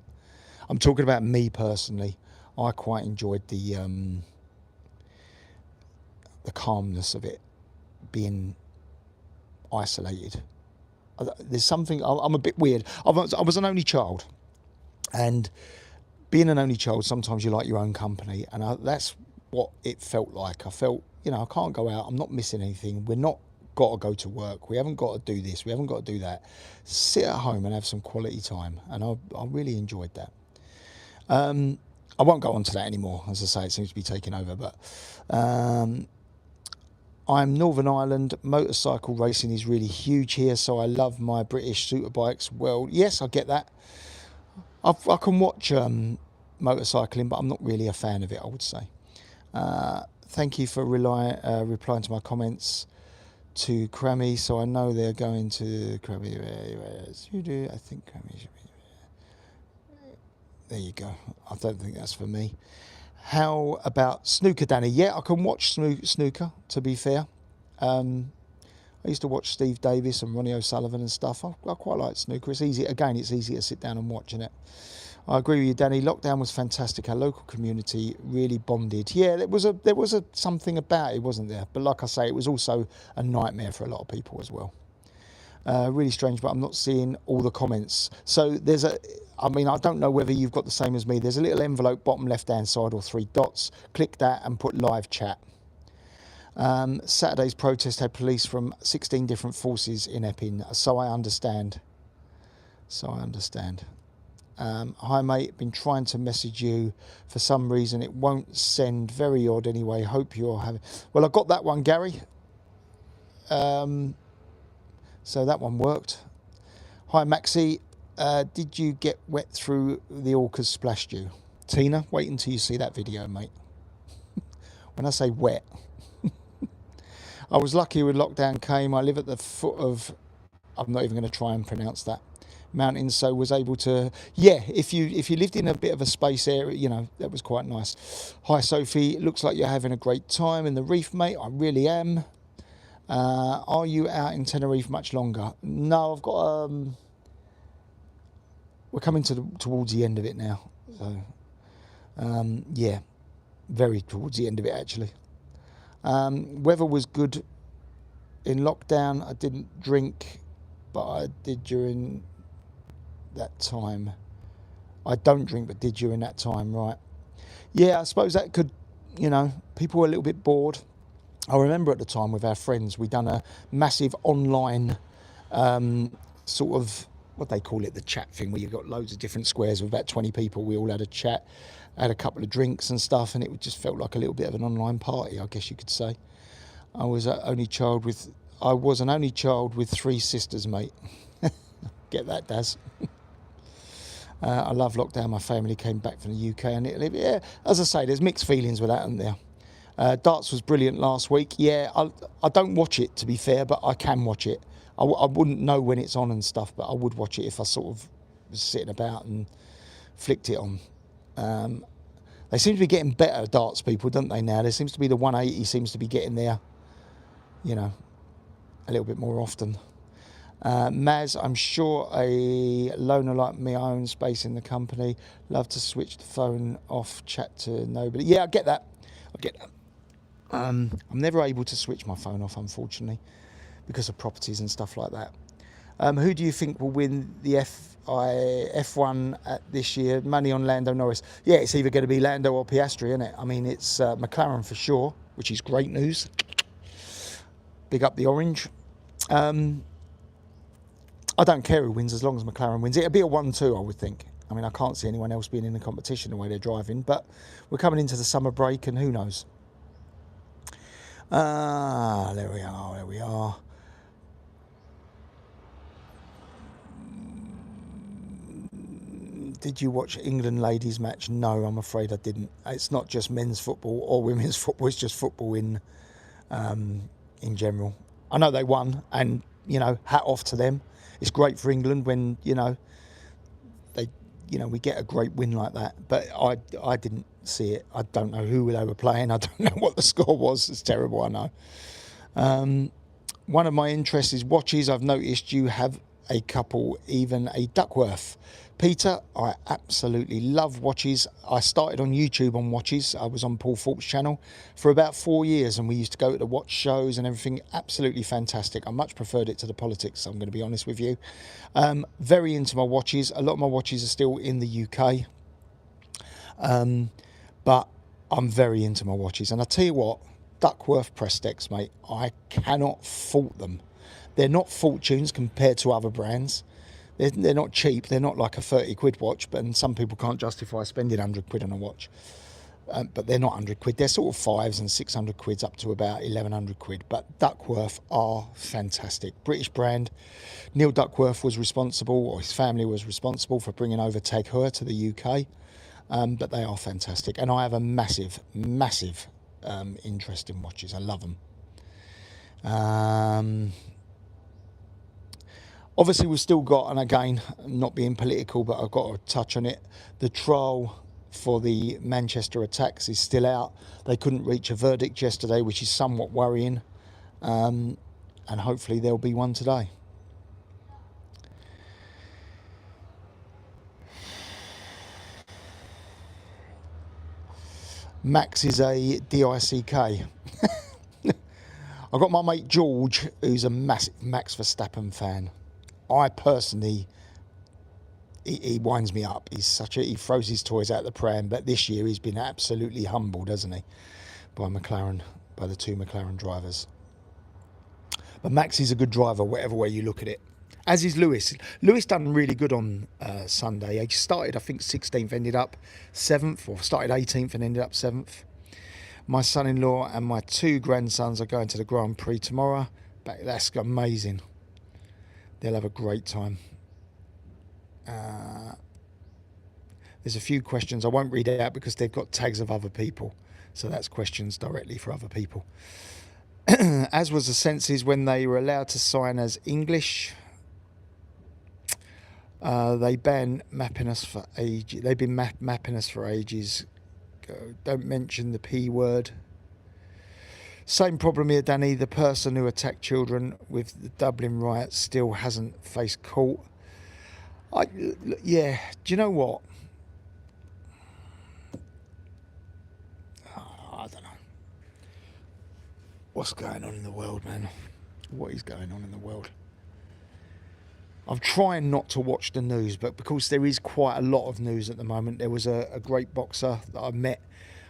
I'm talking about me personally. I quite enjoyed the calmness of it, being isolated. There's something, I'm a bit weird. I was an only child, and being an only child, sometimes you like your own company, and that's what it felt like. I felt, I can't go out, I'm not missing anything, we're not got to go to work, we haven't got to do this, we haven't got to do that. Sit at home and have some quality time, and I really enjoyed that. I won't go on to that anymore. As I say, it seems to be taking over, but I'm Northern Ireland. Motorcycle racing is really huge here, so I love my British superbikes. Well, yes, I get that. I can watch motorcycling, but I'm not really a fan of it, I would say. Thank you for replying to my comments to Crammy, so I know they're going to Crammy. You do, I think Crammy should be. There you go. I don't think that's for me. How about snooker, Danny? Yeah, I can watch snooker, to be fair. I used to watch Steve Davis and Ronnie O'Sullivan and stuff. I quite like snooker. It's easy. Again, it's easy to sit down and watch, isn't it? I agree with you, Danny. Lockdown was fantastic. Our local community really bonded. Yeah, there was a something about it, wasn't there? But like I say, it was also a nightmare for a lot of people as well. Really strange, but I'm not seeing all the comments. So I don't know whether you've got the same as me. There's a little envelope bottom left-hand side or 3 dots. Click that and put live chat. Saturday's protest had police from 16 different forces in Epping, so I understand. Hi mate, been trying to message you for some reason it won't send. Very odd anyway. Hope you're having. Well, I got that one, Gary. So that one worked. Hi Maxie, did you get wet through the orcas splashed you? Tina, wait until you see that video, mate. When I say wet. I was lucky when lockdown came. I live at the foot of, I'm not even going to try and pronounce that, mountain, so was able to, yeah, if you lived in a bit of a space area, that was quite nice. Hi Sophie, it looks like you're having a great time in the reef, mate. I really am. Are you out in Tenerife much longer? No, I've got we're coming towards the end of it now, so yeah, very towards the end of it actually. Weather was good in lockdown. I didn't drink, but I did during that time. I don't drink, but did during that time, right? Yeah, I suppose that could, people were a little bit bored. I remember at the time with our friends, we'd done a massive online sort of, what they call it, the chat thing, where you've got loads of different squares with about 20 people. We all had a chat, had a couple of drinks and stuff, and it just felt like a little bit of an online party, I guess you could say. I was an only child with 3 sisters, mate. Get that, Daz. I love lockdown. My family came back from the UK and Italy. But yeah, as I say, there's mixed feelings with that, aren't there? Darts was brilliant last week. Yeah, I don't watch it, to be fair, but I can watch it. I wouldn't know when it's on and stuff, but I would watch it if I sort of was sitting about and flicked it on. They seem to be getting better, darts people, don't they, now? There seems to be the 180 seems to be getting there, a little bit more often. Maz, I'm sure a loner like me, I own space in the company. Love to switch the phone off, chat to nobody. Yeah, I get that. I'm never able to switch my phone off, unfortunately, because of properties and stuff like that. Who do you think will win the F1 at this year? Money on Lando Norris. Yeah, it's either going to be Lando or Piastri, isn't it? I mean, it's McLaren for sure, which is great news. Big up the orange. I don't care who wins as long as McLaren wins. It'll be a 1-2, I would think. I mean, I can't see anyone else being in the competition the way they're driving, but we're coming into the summer break and who knows. There we are. Did you watch England ladies match? No, I'm afraid I didn't. It's not just men's football or women's football, it's just football in general. I know they won, and, hat off to them. It's great for England when, we get a great win like that. But I didn't see it. I don't know who they were playing. I don't know what the score was. It's terrible, I know. One of my interests is watches. I've noticed you have a couple, even a Duckworth. Peter, I absolutely love watches. I started on YouTube on watches. I was on Paul Thorpe's channel for about 4 years, and we used to go to the watch shows and everything. Absolutely fantastic. I much preferred it to the politics, I'm going to be honest with you. Very into my watches. A lot of my watches are still in the UK. But I'm very into my watches. And I tell you what, Duckworth press decks, mate, I cannot fault them. They're not fortunes compared to other brands. They're not cheap. They're not like a 30 quid watch, but some people can't justify spending 100 quid on a watch. but they're not 100 quid. They're sort of 5s and 600 quids up to about 1100 quid. But Duckworth are fantastic. British brand. Neil Duckworth was responsible, or his family was responsible, for bringing over Tag Heuer to the UK. But they are fantastic. And I have a massive, massive interest in watches. I love them. Obviously, we've still got, and again, not being political, but I've got to touch on it, the trial for the Manchester attacks is still out. They couldn't reach a verdict yesterday, which is somewhat worrying. And hopefully there'll be one today. Max is a DICK. I've got my mate George, who's a massive Max Verstappen fan. I personally, he winds me up. He throws his toys out the pram, but this year he's been absolutely humbled, hasn't he, by the two McLaren drivers. But Max is a good driver, whatever way you look at it. As is Lewis. Lewis done really good on Sunday. He started, I think, 16th, ended up 7th, or started 18th and ended up 7th. My son-in-law and my 2 grandsons are going to the Grand Prix tomorrow. That's amazing. They'll have a great time. There's a few questions I won't read out because they've got tags of other people. So that's questions directly for other people. As was the senses when they were allowed to sign as English. They ban mapping us for ages. They've been mapping us for ages. Don't mention the P word. Same problem here, Danny. The person who attacked children with the Dublin riots still hasn't faced court. Yeah, do you know what? I don't know. What's going on in the world, man? What is going on in the world? I'm trying not to watch the news, but because there is quite a lot of news at the moment. There was a great boxer that I met.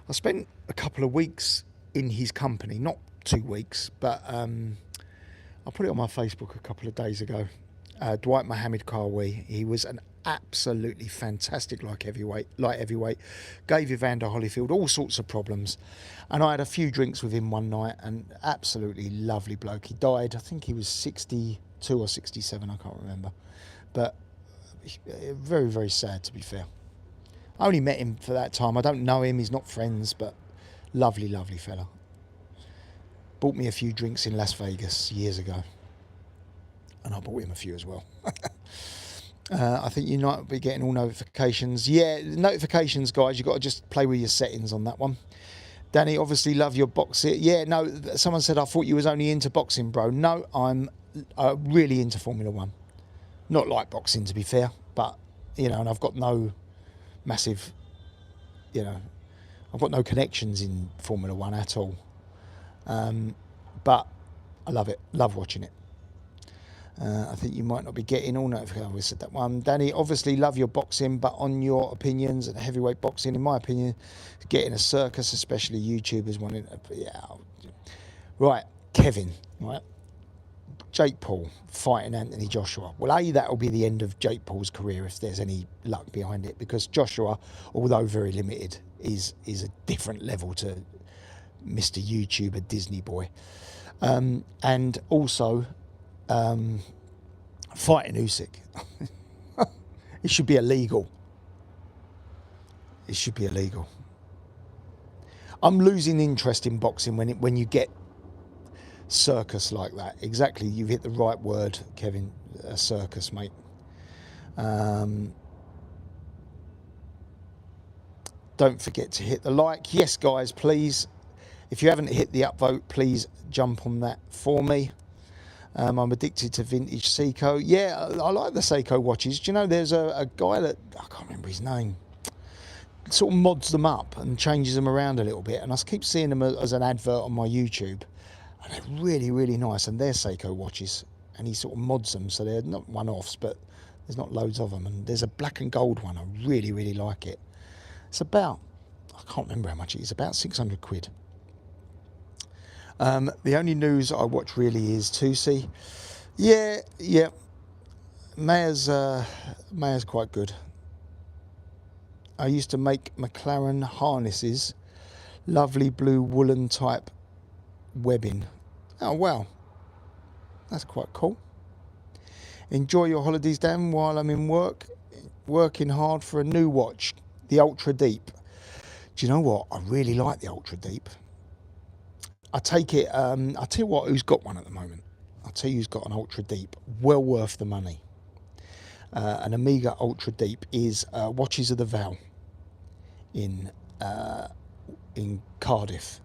I spent a couple of weeks in his company, not 2 weeks, but I put it on my Facebook a couple of days ago. Dwight Mohammed Karwi. He was an absolutely fantastic light heavyweight. Gave Evander Holyfield all sorts of problems, and I had a few drinks with him one night, and absolutely lovely bloke. He died, I think he was 62 or 67, I can't remember, but very, very sad, to be fair. I only met him for that time. I don't know him, he's not friends, but lovely, lovely fella. Bought me a few drinks in Las Vegas years ago, and I bought him a few as well. I think you might be getting all notifications. Yeah, notifications, guys, you've got to just play with your settings on that one. Danny, obviously love your boxing. Yeah, no, someone said I thought you was only into boxing, bro. No, I'm really into Formula One. Not like boxing, to be fair, but, and I've got no massive, I've got no connections in Formula One at all. But I love it, love watching it. I think you might not be getting all notifications. I said that one. Danny, obviously love your boxing, but on your opinions and heavyweight boxing, in my opinion, getting a circus, especially YouTubers wanting to, Right, Kevin, right? Jake Paul fighting Anthony Joshua. Well, that'll be the end of Jake Paul's career if there's any luck behind it, because Joshua, although very limited, is a different level to Mr. YouTuber Disney boy. And also fighting Usyk. It should be illegal. It should be illegal. I'm losing interest in boxing when you get circus like that. Exactly, you've hit the right word, Kevin. A circus, mate. Don't forget to hit the like. Yes, guys, please. If you haven't hit the upvote, please jump on that for me. I'm addicted to vintage Seiko. Yeah, I like the Seiko watches. Do you know there's a guy that, I can't remember his name, sort of mods them up and changes them around a little bit, and I keep seeing them as an advert on my YouTube, and they're really, really nice, and they're Seiko watches, and he sort of mods them so they're not one-offs, but there's not loads of them. And there's a black and gold one, I really, really like it. It's about, I can't remember how much it is, about 600 quid. The only news I watch really is Tusi. Yeah. Mayor's quite good. I used to make McLaren harnesses Lovely blue woolen type webbing. Oh wow, that's quite cool. Enjoy your holidays, Dan, while I'm in work, working hard for a new watch, the Ultra Deep. Do you know what? I really like the Ultra Deep. I take it, I'll tell you what, who's got one at the moment. I'll tell you who's got an Ultra Deep. Well worth the money. An Omega Ultra Deep is Watches of the Val in Cardiff.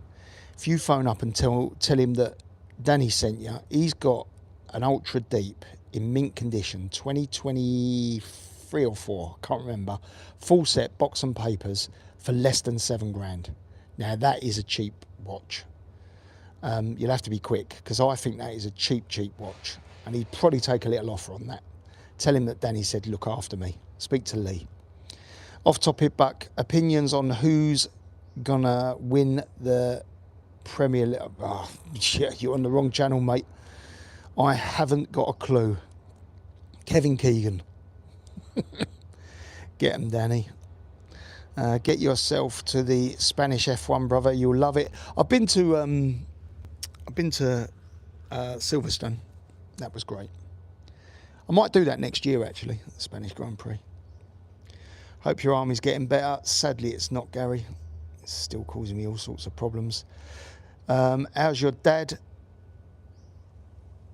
If you phone up and tell him that Danny sent you, he's got an Ultra Deep in mint condition, 2023 or 4, I can't remember, full set, box and papers, for less than £7,000. Now that is a cheap watch. You'll have to be quick, because I think that is a cheap watch, and he'd probably take a little offer on that. Tell him that Danny said look after me. Speak to Lee. Off topic, Buck, opinions on who's gonna win the Premier League. Oh, yeah, you're on the wrong channel, mate. I haven't got a clue. Kevin Keegan. Get him, Danny. Get yourself to the Spanish F1, brother. You'll love it. I've been to Silverstone. That was great. I might do that next year, actually, the Spanish Grand Prix. Hope your army's getting better. Sadly, it's not, Gary. It's still causing me all sorts of problems. How's your dad?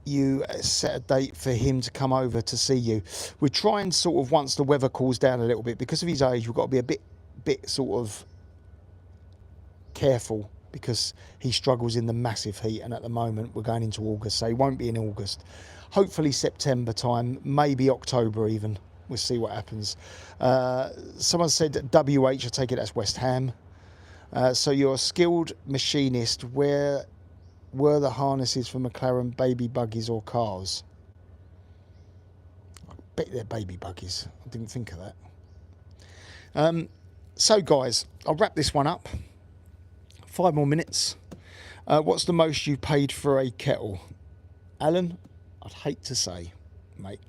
You set a date for him to come over to see you. We're trying sort of, once the weather cools down a little bit, because of his age, we've got to be a bit sort of careful, because he struggles in the massive heat, and at the moment we're going into August, so he won't be in August. Hopefully September time, maybe October even. We'll see what happens. Someone said WH, I take it that's West Ham. So you're a skilled machinist. Where were the harnesses for McLaren baby buggies or cars? I bet they're baby buggies. I didn't think of that. So guys, I'll wrap this one up. 5 more minutes. What's the most you paid for a kettle? Alan, I'd hate to say, mate.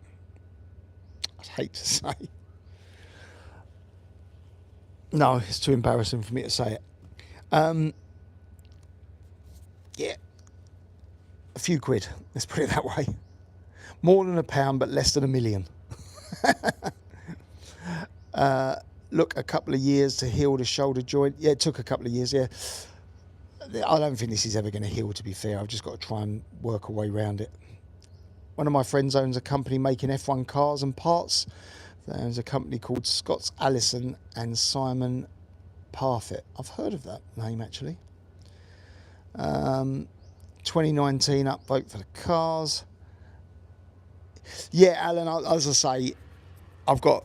I'd hate to say. No, it's too embarrassing for me to say it. Yeah, a few quid, let's put it that way. More than £1, but less than £1 million. Look, a couple of years to heal the shoulder joint. Yeah, it took a couple of years, yeah. I don't think this is ever going to heal, to be fair. I've just got to try and work a way around it. One of my friends owns a company making F1 cars and parts. There's a company called Scott's Allison and Simon Parfit. I've heard of that name, actually. 2019 upvote for the cars. Yeah, Alan, as I say, I've got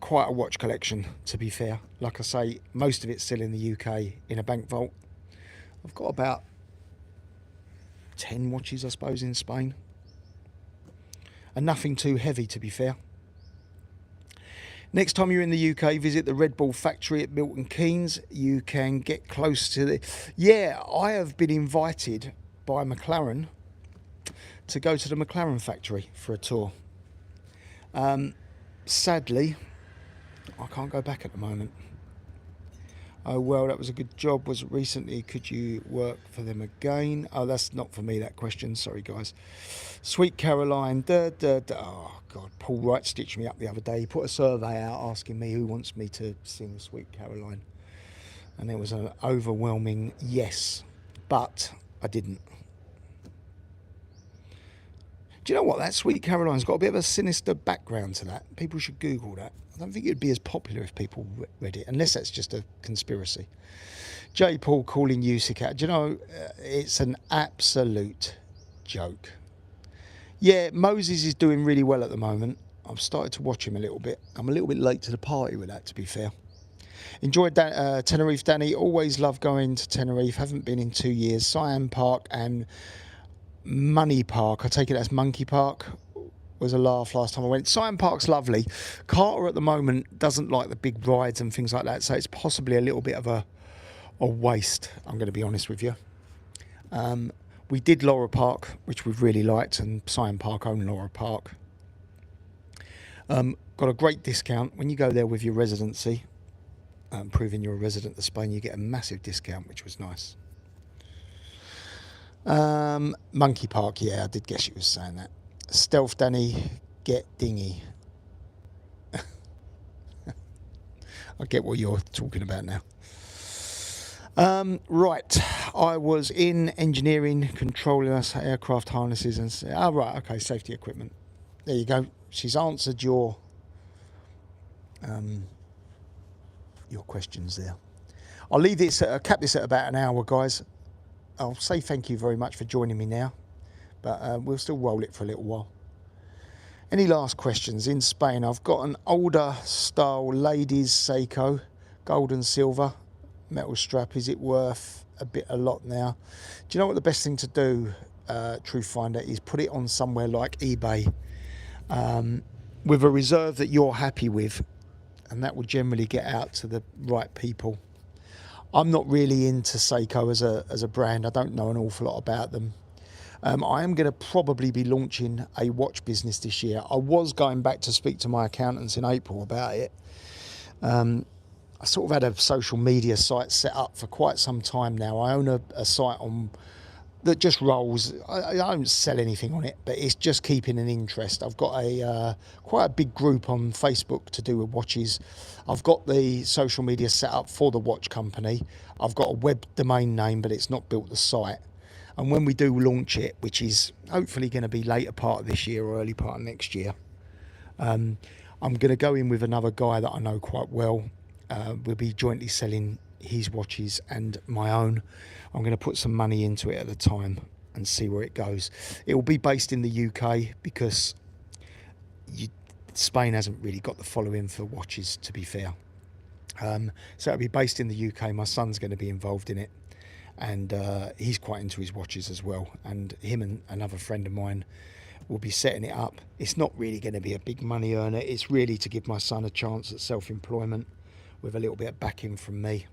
quite a watch collection, to be fair. Like I say, most of it's still in the UK in a bank vault. I've got about 10 watches, I suppose, in Spain. And nothing too heavy, to be fair. Next time you're in the UK, visit the Red Bull factory at Milton Keynes. You can get close to the... Yeah, I have been invited by McLaren to go to the McLaren factory for a tour. Sadly, I can't go back at the moment. Oh, well, that was a good job. Was it recently? Could you work for them again? Oh, that's not for me, that question. Sorry, guys. Sweet Caroline. Oh, God. Paul Wright stitched me up the other day. He put a survey out asking me who wants me to sing Sweet Caroline. And there was an overwhelming yes. But I didn't. Do you know what? That Sweet Caroline's got a bit of a sinister background to that. People should Google that. I don't think it would be as popular if people read it, unless that's just a conspiracy. J. Paul calling Usyk out. Do you know, it's an absolute joke. Yeah, Moses is doing really well at the moment. I've started to watch him a little bit. I'm a little bit late to the party with that, to be fair. Enjoyed Tenerife, Danny. Always love going to Tenerife. Haven't been in 2 years. Siam Park and Money Park. I take it that's Monkey Park. Was a laugh last time I went. Siam Park's lovely. Carter at the moment doesn't like the big rides and things like that, so it's possibly a little bit of a waste, I'm going to be honest with you. We did Laura Park, which we've really liked, and Siam Park own Laura Park. Got a great discount when you go there with your residency. Proving you're a resident of Spain, you get a massive discount, which was nice. Monkey Park, yeah, I did guess you was saying that. Stealth Danny, get dingy. I get what you're talking about now. Right, I was in engineering, controlling us aircraft harnesses and right, okay, safety equipment. There you go. She's answered your questions there. I'll leave this, cap this at about an hour, guys. I'll say thank you very much for joining me now, but we'll still roll it for a little while. Any last questions? In Spain, I've got an older style ladies Seiko, gold and silver, metal strap. Is it worth a lot now? Do you know what the best thing to do, Truth Finder, is put it on somewhere like eBay with a reserve that you're happy with, and that will generally get out to the right people. I'm not really into Seiko as a brand. I don't know an awful lot about them. I am going to probably be launching a watch business this year. I was going back to speak to my accountants in April about it. I sort of had a social media site set up for quite some time now. I own a site that just rolls. I don't sell anything on it, but it's just keeping an interest. I've got quite a big group on Facebook to do with watches. I've got the social media set up for the watch company. I've got a web domain name, but it's not built the site. And when we do launch it, which is hopefully going to be later part of this year or early part of next year, I'm going to go in with another guy that I know quite well. We'll be jointly selling his watches and my own. I'm going to put some money into it at the time and see where it goes. It will be based in the UK because Spain hasn't really got the following for watches, to be fair. So it'll be based in the UK. My son's going to be involved in it, and he's quite into his watches as well. And him and another friend of mine will be setting it up. It's not really going to be a big money earner. It's really to give my son a chance at self-employment with a little bit of backing from me.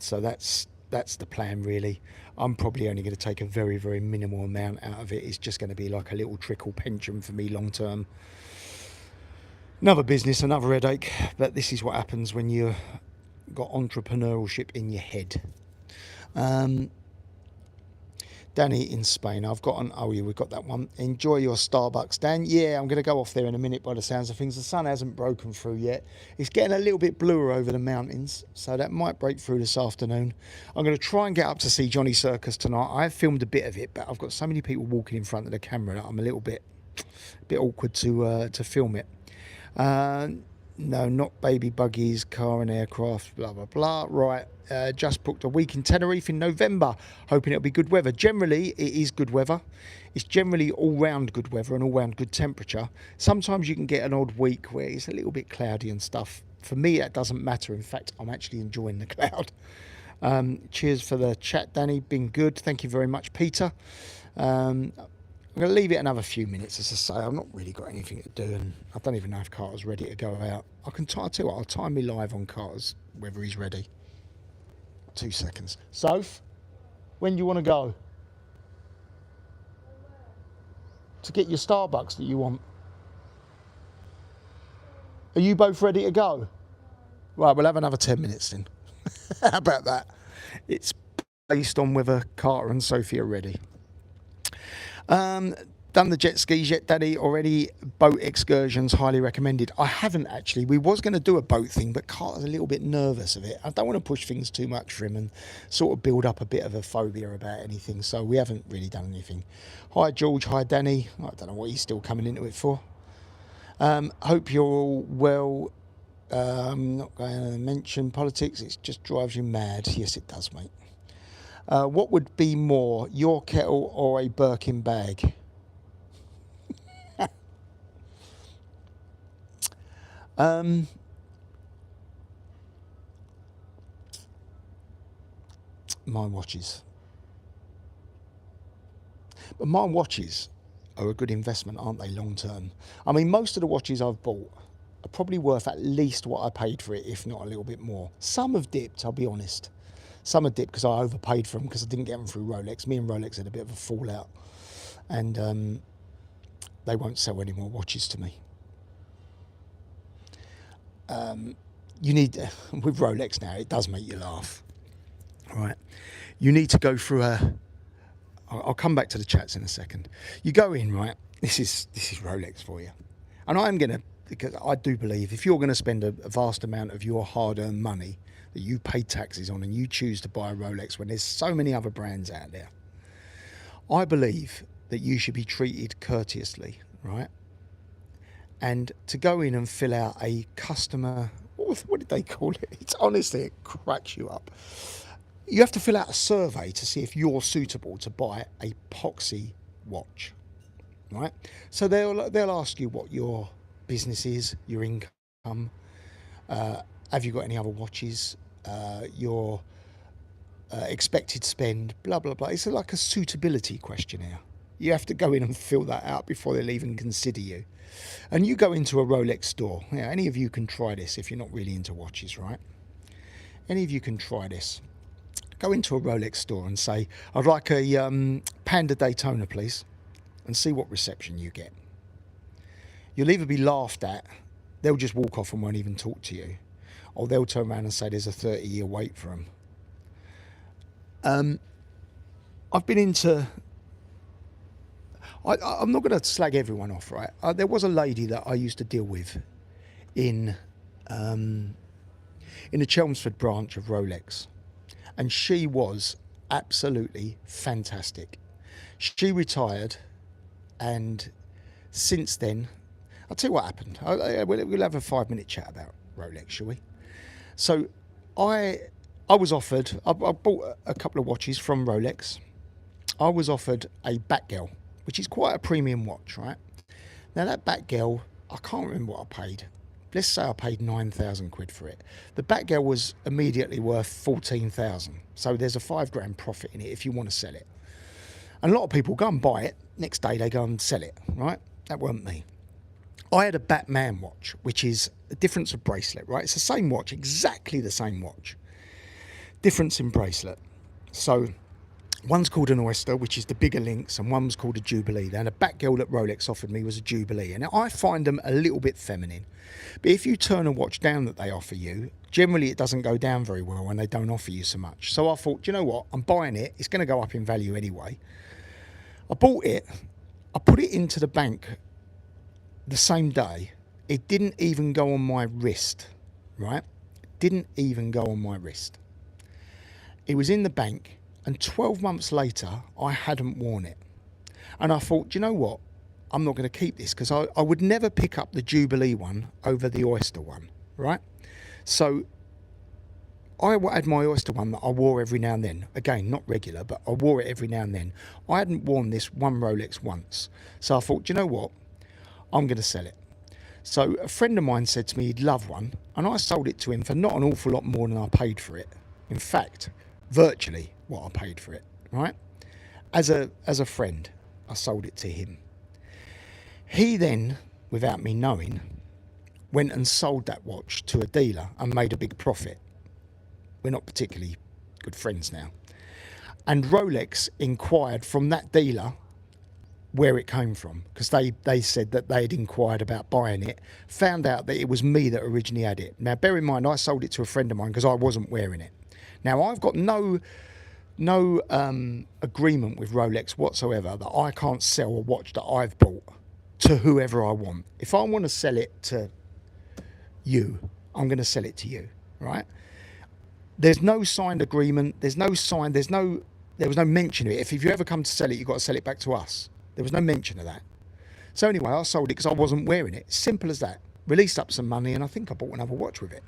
So that's the plan, really. I'm probably only going to take a very, very minimal amount out of it. It's just going to be like a little trickle pension for me long term. Another business, another headache, but this is what happens when you've got entrepreneurship in your head. Danny in Spain, I've got an, oh yeah, we've got that one. Enjoy your Starbucks, Dan. Yeah, I'm going to go off there in a minute by the sounds of things. The sun hasn't broken through yet. It's getting a little bit bluer over the mountains, so that might break through this afternoon. I'm going to try and get up to see Johnny Circus tonight. I've filmed a bit of it, but I've got so many people walking in front of the camera that I'm a little bit awkward to film it. No, not baby buggies, car and aircraft, blah, blah, blah. Right, just booked a week in Tenerife in November, hoping it'll be good weather. Generally, it is good weather. It's generally all-round good weather and all-round good temperature. Sometimes you can get an odd week where it's a little bit cloudy and stuff. For me, that doesn't matter. In fact, I'm actually enjoying the cloud. Cheers for the chat, Danny. Been good. Thank you very much, Peter. I'm going to leave it another few minutes. As I say, I've not really got anything to do, and I don't even know if Carter's ready to go out. I'll tell you what, I'll time me live on Carter's, whether he's ready. 2 seconds. Soph, when do you want to go? To get your Starbucks that you want. Are you both ready to go? Right, we'll have another 10 minutes then. How about that? It's based on whether Carter and Sophie are ready. Done the jet skis yet, Daddy? Already. Boat excursions, highly recommended. I haven't actually. We was going to do a boat thing, but Carter's a little bit nervous of it. I don't want to push things too much for him and sort of build up a bit of a phobia about anything, so we haven't really done anything. Hi, George. Hi, Danny. I don't know what he's still coming into it for. Hope you're all well. Not going to mention politics. It just drives you mad. Yes, it does, mate. What would be more, your kettle or a Birkin bag? My watches. But my watches are a good investment, aren't they, long term? I mean, most of the watches I've bought are probably worth at least what I paid for it, if not a little bit more. Some have dipped, I'll be honest. Some have dipped because I overpaid for them because I didn't get them through Rolex. Me and Rolex had a bit of a fallout, and they won't sell any more watches to me. you need, with Rolex now, it does make you laugh, right? You need to go through I'll come back to the chats in a second. You go in, right? This is Rolex for you. And I'm going to, because I do believe if you're going to spend a vast amount of your hard-earned money that you pay taxes on and you choose to buy a Rolex when there's so many other brands out there, I believe that you should be treated courteously, right? And to go in and fill out a customer, what did they call it? It's honestly, it cracks you up. You have to fill out a survey to see if you're suitable to buy a Poxy watch, right? So they'll ask you what your business is, your income, have you got any other watches, your expected spend, blah, blah, blah. It's like a suitability questionnaire. You have to go in and fill that out before they'll even consider you. And you go into a Rolex store. Yeah, any of you can try this if you're not really into watches, right? Any of you can try this. Go into a Rolex store and say, I'd like a Panda Daytona, please, and see what reception you get. You'll either be laughed at, they'll just walk off and won't even talk to you, or they'll turn around and say there's a 30-year wait for them. I've been into... I'm not going to slag everyone off, right? There was a lady that I used to deal with in the Chelmsford branch of Rolex, and she was absolutely fantastic. She retired, and since then, I'll tell you what happened. We'll have a 5-minute chat about Rolex, shall we? So I was offered, I bought a couple of watches from Rolex. I was offered a Batgirl, which is quite a premium watch, right? Now that Batgirl, I can't remember what I paid. Let's say I paid 9,000 quid for it. The Batgirl was immediately worth 14,000. So there's a £5 profit in it if you want to sell it. And a lot of people go and buy it. Next day they go and sell it, right? That weren't me. I had a Batman watch, which is a difference of bracelet, right? It's the same watch, exactly the same watch. Difference in bracelet. So one's called an Oyster, which is the bigger links, and one's called a Jubilee. Now, the Batgirl that Rolex offered me was a Jubilee, and I find them a little bit feminine. But if you turn a watch down that they offer you, generally it doesn't go down very well when they don't offer you so much. So I thought, you know what, I'm buying it. It's going to go up in value anyway. I bought it. I put it into the bank the same day. It didn't even go on my wrist, right? Didn't even go on my wrist. It was in the bank. And 12 months later, I hadn't worn it. And I thought, you know what? I'm not going to keep this, because I would never pick up the Jubilee one over the Oyster one, right? So I had my Oyster one that I wore every now and then. Again, not regular, but I wore it every now and then. I hadn't worn this one Rolex once. So I thought, you know what? I'm going to sell it. So a friend of mine said to me he'd love one, and I sold it to him for not an awful lot more than I paid for it. In fact, virtually what I paid for it, right? As a friend, I sold it to him. He then, without me knowing, went and sold that watch to a dealer and made a big profit. We're not particularly good friends now. And Rolex inquired from that dealer where it came from, because they said that they had inquired about buying it, found out that it was me that originally had it. Now, bear in mind, I sold it to a friend of mine because I wasn't wearing it. Now, I've got no agreement with Rolex whatsoever that I can't sell a watch that I've bought to whoever I want. If I want to sell it to you, I'm going to sell it to you, right? There's no signed agreement. There was no mention of it. If you ever come to sell it, you've got to sell it back to us. There was no mention of that. So anyway, I sold it because I wasn't wearing it. Simple as that. Released up some money, and I think I bought another watch with it.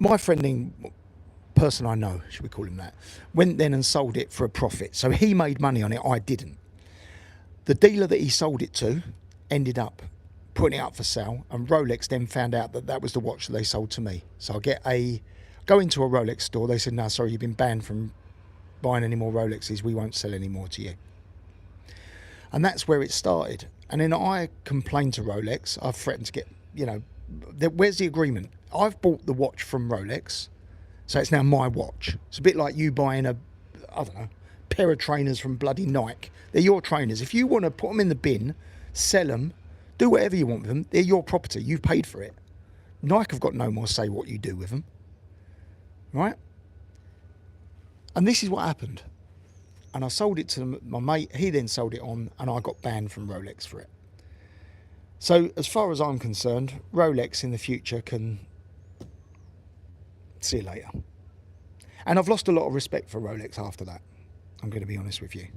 My friend, person I know, should we call him that, went then and sold it for a profit. So he made money on it, I didn't. The dealer that he sold it to ended up putting it up for sale, and Rolex then found out that that was the watch that they sold to me. So I go into a Rolex store, they said, no, sorry, you've been banned from buying any more Rolexes, we won't sell any more to you. And that's where it started. And then I complained to Rolex. I threatened to get, where's the agreement? I've bought the watch from Rolex, so it's now my watch. It's a bit like you buying pair of trainers from bloody Nike. They're your trainers. If you want to put them in the bin, sell them, Do whatever you want with them. They're your property. You've paid for it. Nike have got no more say what you do with them. Right? And this is what happened. And I sold it to my mate. He then sold it on, and I got banned from Rolex for it. So as far as I'm concerned, Rolex in the future can see you later. And I've lost a lot of respect for Rolex after that. I'm going to be honest with you.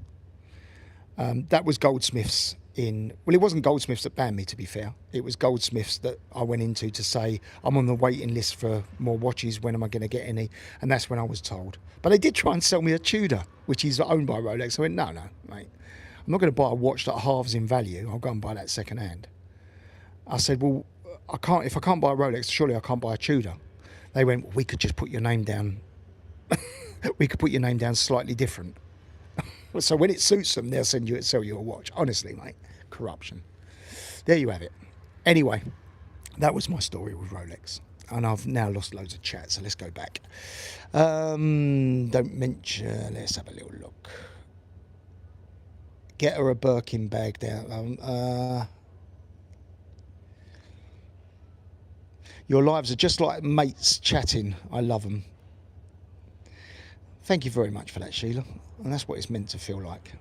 That was Goldsmiths well, it wasn't Goldsmiths that banned me, to be fair. It was Goldsmiths that I went into to say, I'm on the waiting list for more watches. When am I going to get any? And that's when I was told. But they did try and sell me a Tudor, which is owned by Rolex. I went, no, mate. I'm not going to buy a watch that halves in value. I'll go and buy that second hand. I said, well, if I can't buy a Rolex, surely I can't buy a Tudor. They went, well, we could just put your name down. We could put your name down slightly different. So when it suits them, they'll sell you a watch. Honestly, mate, corruption. There you have it. Anyway, that was my story with Rolex. And I've now lost loads of chat, so let's go back. Don't mention, let's have a little look. Get her a Birkin bag down. Your lives are just like mates chatting. I love them. Thank you very much for that, Sheila. And that's what it's meant to feel like.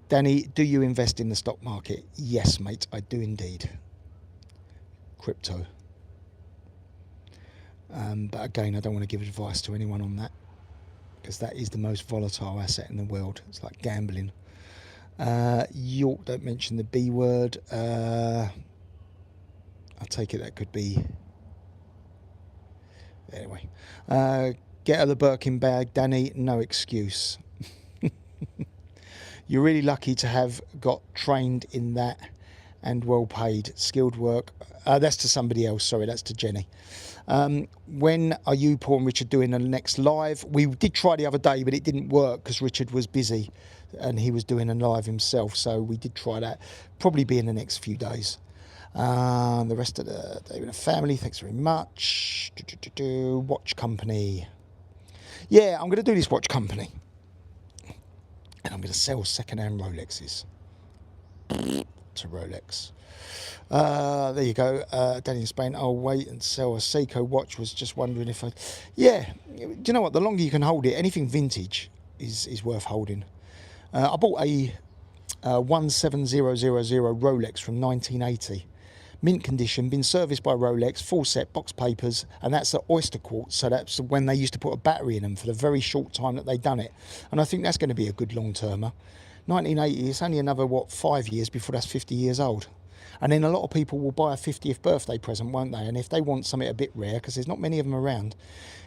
Danny, do you invest in the stock market? Yes, mate, I do indeed. Crypto. But again, I don't want to give advice to anyone on that, because that is the most volatile asset in the world. It's like gambling. York, don't mention the B word. I take it that could be... Anyway. Get her the Birkin bag. Danny, no excuse. You're really lucky to have got trained in that and well paid. Skilled work. That's to somebody else. Sorry, that's to Jenny. When are you, Paul and Richard, doing the next live? We did try the other day, but it didn't work because Richard was busy and he was doing a live himself. So we did try that. Probably be in the next few days. The rest of the day with the family. Thanks very much. Watch company. Yeah, I'm going to do this watch company. And I'm going to sell second-hand Rolexes to Rolex. There you go. Danny in Spain. I'll wait and sell a Seiko watch. Was just wondering if I... Yeah, do you know what? The longer you can hold it, anything vintage is worth holding. I bought a 17000 Rolex from 1980. Mint condition, been serviced by Rolex, full set, box papers, and that's the oyster quartz. So that's when they used to put a battery in them for the very short time that they'd done it. And I think that's going to be a good long-termer. 1980, it's only another, 5 years before that's 50 years old. And then a lot of people will buy a 50th birthday present, won't they? And if they want something a bit rare, because there's not many of them around,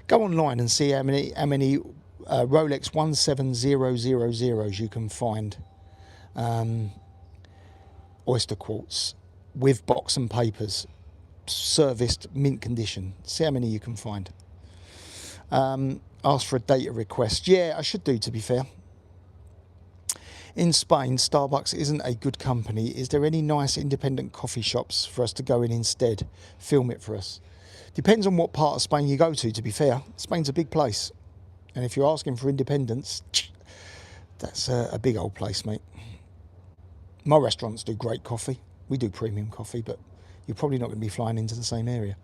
go online and see how many Rolex 17000s you can find. Oyster quartz with box and papers, serviced, mint condition. See how many you can find. Ask for a data request. Yeah, I should do, to be fair. In Spain, Starbucks isn't a good company. Is there any nice independent coffee shops for us to go in instead? Film it for us. Depends on what part of Spain you go to be fair. Spain's a big place. And if you're asking for independence, that's a big old place, mate. My restaurants do great coffee. We do premium coffee, but you're probably not going to be flying into the same area.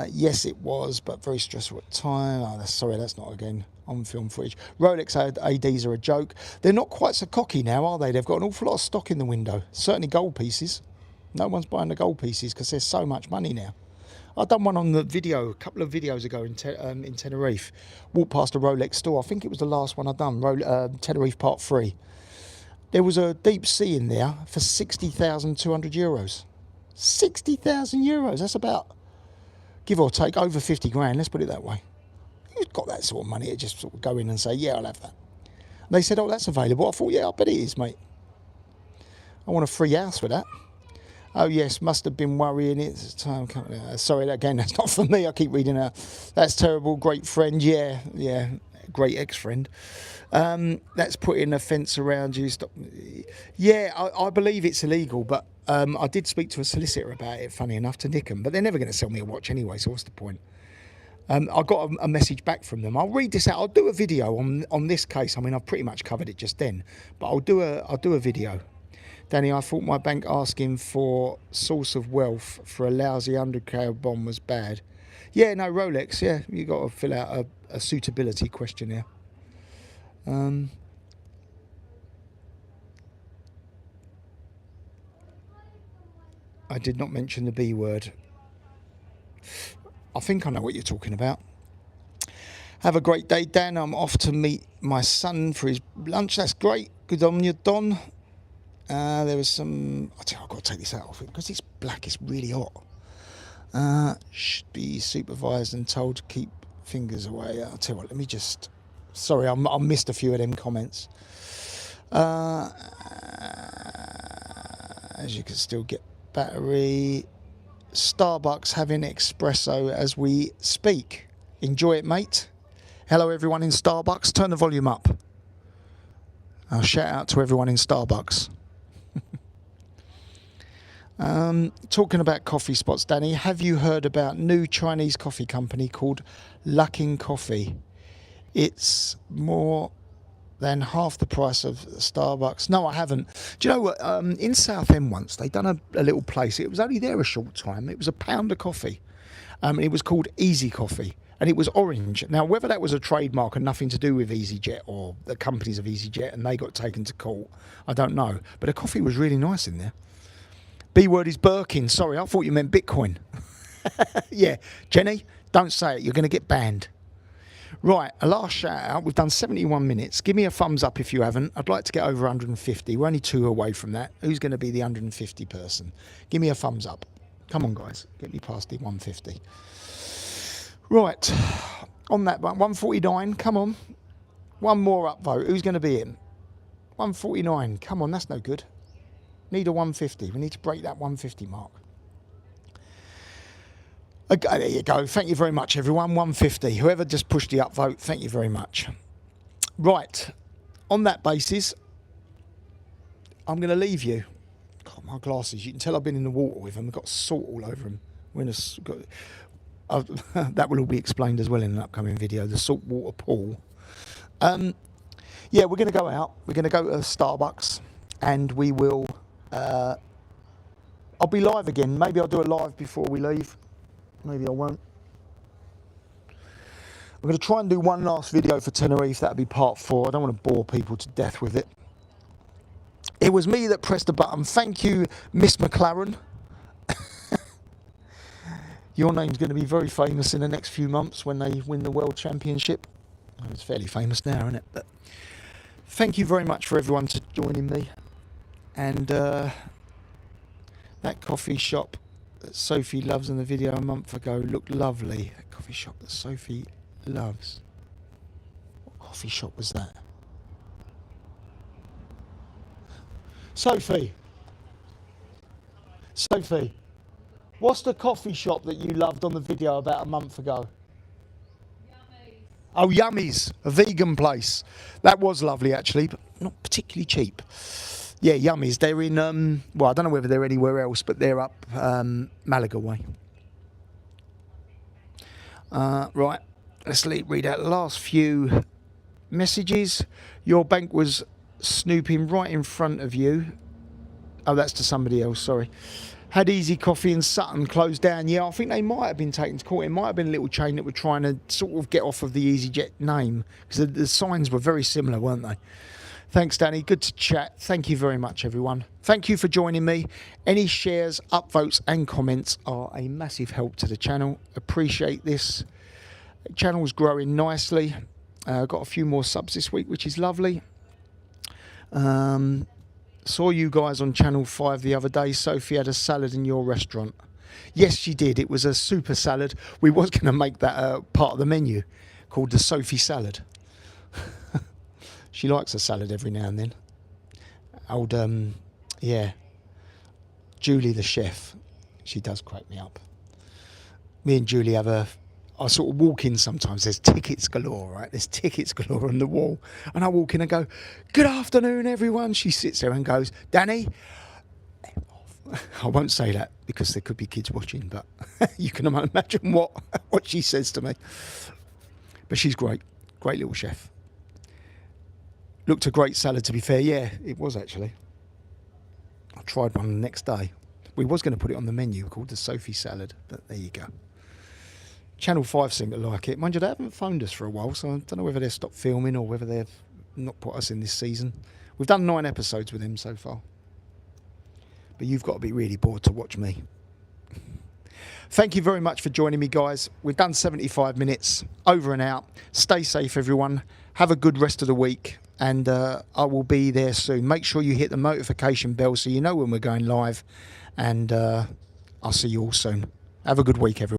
Yes, it was, but very stressful at the time. Oh, sorry, that's not again on film footage. Rolex ADs are a joke. They're not quite so cocky now, are they? They've got an awful lot of stock in the window. Certainly gold pieces. No one's buying the gold pieces because there's so much money now. I've done one on the video, a couple of videos ago in Tenerife. Walked past a Rolex store. I think it was the last one I've done, Tenerife Part 3. There was a deep sea in there for 60,200 euros. 60,000 euros. That's about, give or take, over 50 grand. Let's put it that way. Who's got that sort of money to just sort of go in and say, yeah, I'll have that? And they said, oh, that's available. I thought, yeah, I bet it is, mate. I want a free house with that. Oh, yes, must have been worrying. It's time. Sorry, again, that's not for me. I keep reading out. That's terrible. Great friend. Yeah. Great ex-friend. That's putting a fence around you. Stop. Yeah, I believe it's illegal, but I did speak to a solicitor about it, funny enough, to nick them, but they're never going to sell me a watch anyway, so what's the point? I got a message back from them. I'll read this out. I'll do a video on this case. I mean, I've pretty much covered it just then, but I'll do a video. Danny, I thought my bank asking for source of wealth for a lousy 100k bond was bad. Yeah, no, Rolex, yeah. You got to fill out a suitability questionnaire. I did not mention the B word. I think I know what you're talking about. Have a great day, Dan. I'm off to meet my son for his lunch. That's great. Good on you, Don. There was some... I've got to take this out of it because it's black. It's really hot. Should be supervised and told to keep fingers away. I'll tell you what, let me just... Sorry, I missed a few of them comments. As you can still get battery. Starbucks having espresso as we speak. Enjoy it, mate. Hello, everyone in Starbucks. Turn the volume up. I'll shout out to everyone in Starbucks. Talking about coffee spots, Danny, have you heard about new Chinese coffee company called Luckin Coffee? It's more than half the price of Starbucks. No, I haven't. Do you know what? In Southend once, they done a little place. It was only there a short time. It was £1 of coffee. It was called Easy Coffee. And it was orange. Now, whether that was a trademark and nothing to do with EasyJet or the companies of EasyJet and they got taken to court, I don't know. But the coffee was really nice in there. B word is Birkin. Sorry, I thought you meant Bitcoin. Yeah, Jenny, don't say it. You're going to get banned. Right, a last shout out. We've done 71 minutes. Give me a thumbs up if you haven't. I'd like to get over 150. We're only 2 away from that. Who's going to be the 150 person? Give me a thumbs up. Come on, guys. Get me past the 150. Right, on that one, 149, come on. One more upvote. Who's going to be in? 149, come on, that's no good. Need a 150. We need to break that 150 mark. Okay, there you go. Thank you very much, everyone. 150. Whoever just pushed the upvote, thank you very much. Right, on that basis, I'm going to leave you. God, my glasses. You can tell I've been in the water with them. I've got salt all over them. We're in that will all be explained as well in an upcoming video, the saltwater pool. Yeah, we're going to go out. We're going to go to Starbucks and we will... I'll be live again. Maybe I'll do it live before we leave. Maybe I won't. I'm going to try and do one last video for Tenerife. That'll be part 4. I don't want to bore people to death with it. It was me that pressed the button. Thank you, Miss McLaren. Your name's going to be very famous in the next few months when they win the World Championship. Well, it's fairly famous now, isn't it? But thank you very much for everyone to joining me. And that coffee shop that Sophie loves in the video a month ago looked lovely. That coffee shop that Sophie loves. What coffee shop was that? Sophie. What's the coffee shop that you loved on the video about a month ago? Yummies. Oh, Yummies, a vegan place. That was lovely, actually, but not particularly cheap. Yeah, Yummies. They're in, well, I don't know whether they're anywhere else, but they're up Malaga way. Right, let's read out the last few messages. Your bank was snooping right in front of you. Oh, that's to somebody else, sorry. Had Easy Coffee in Sutton closed down. Yeah, I think they might have been taken to court. It might have been a little chain that were trying to sort of get off of the EasyJet name because the signs were very similar, weren't they? Thanks, Danny. Good to chat. Thank you very much, everyone. Thank you for joining me. Any shares, upvotes and comments are a massive help to the channel. Appreciate this. The channel's growing nicely. Got a few more subs this week, which is lovely. Saw you guys on Channel 5 the other day. Sophie had a salad in your restaurant. Yes, she did. It was a super salad. We was going to make that part of the menu called the Sophie salad. She likes a salad every now and then. Old, yeah, Julie the chef. She does crack me up. Me and Julie have I sort of walk in sometimes, there's tickets galore, right? There's tickets galore on the wall. And I walk in and go, good afternoon, everyone. She sits there and goes, Danny, F off. I won't say that because there could be kids watching, but you can imagine what she says to me. But she's great. Great little chef. Looked a great salad, to be fair. Yeah, it was actually. tried one the next day. We was going to put it on the menu called the Sophie salad, but there you go. Channel 5 seem to like it. Mind you, they haven't phoned us for a while, so I don't know whether they've stopped filming or whether they've not put us in this season. We've done 9 episodes with them so far. But you've got to be really bored to watch me. Thank you very much for joining me, guys. We've done 75 minutes, over and out. Stay safe, everyone. Have a good rest of the week, and I will be there soon. Make sure you hit the notification bell so you know when we're going live, and I'll see you all soon. Have a good week, everyone.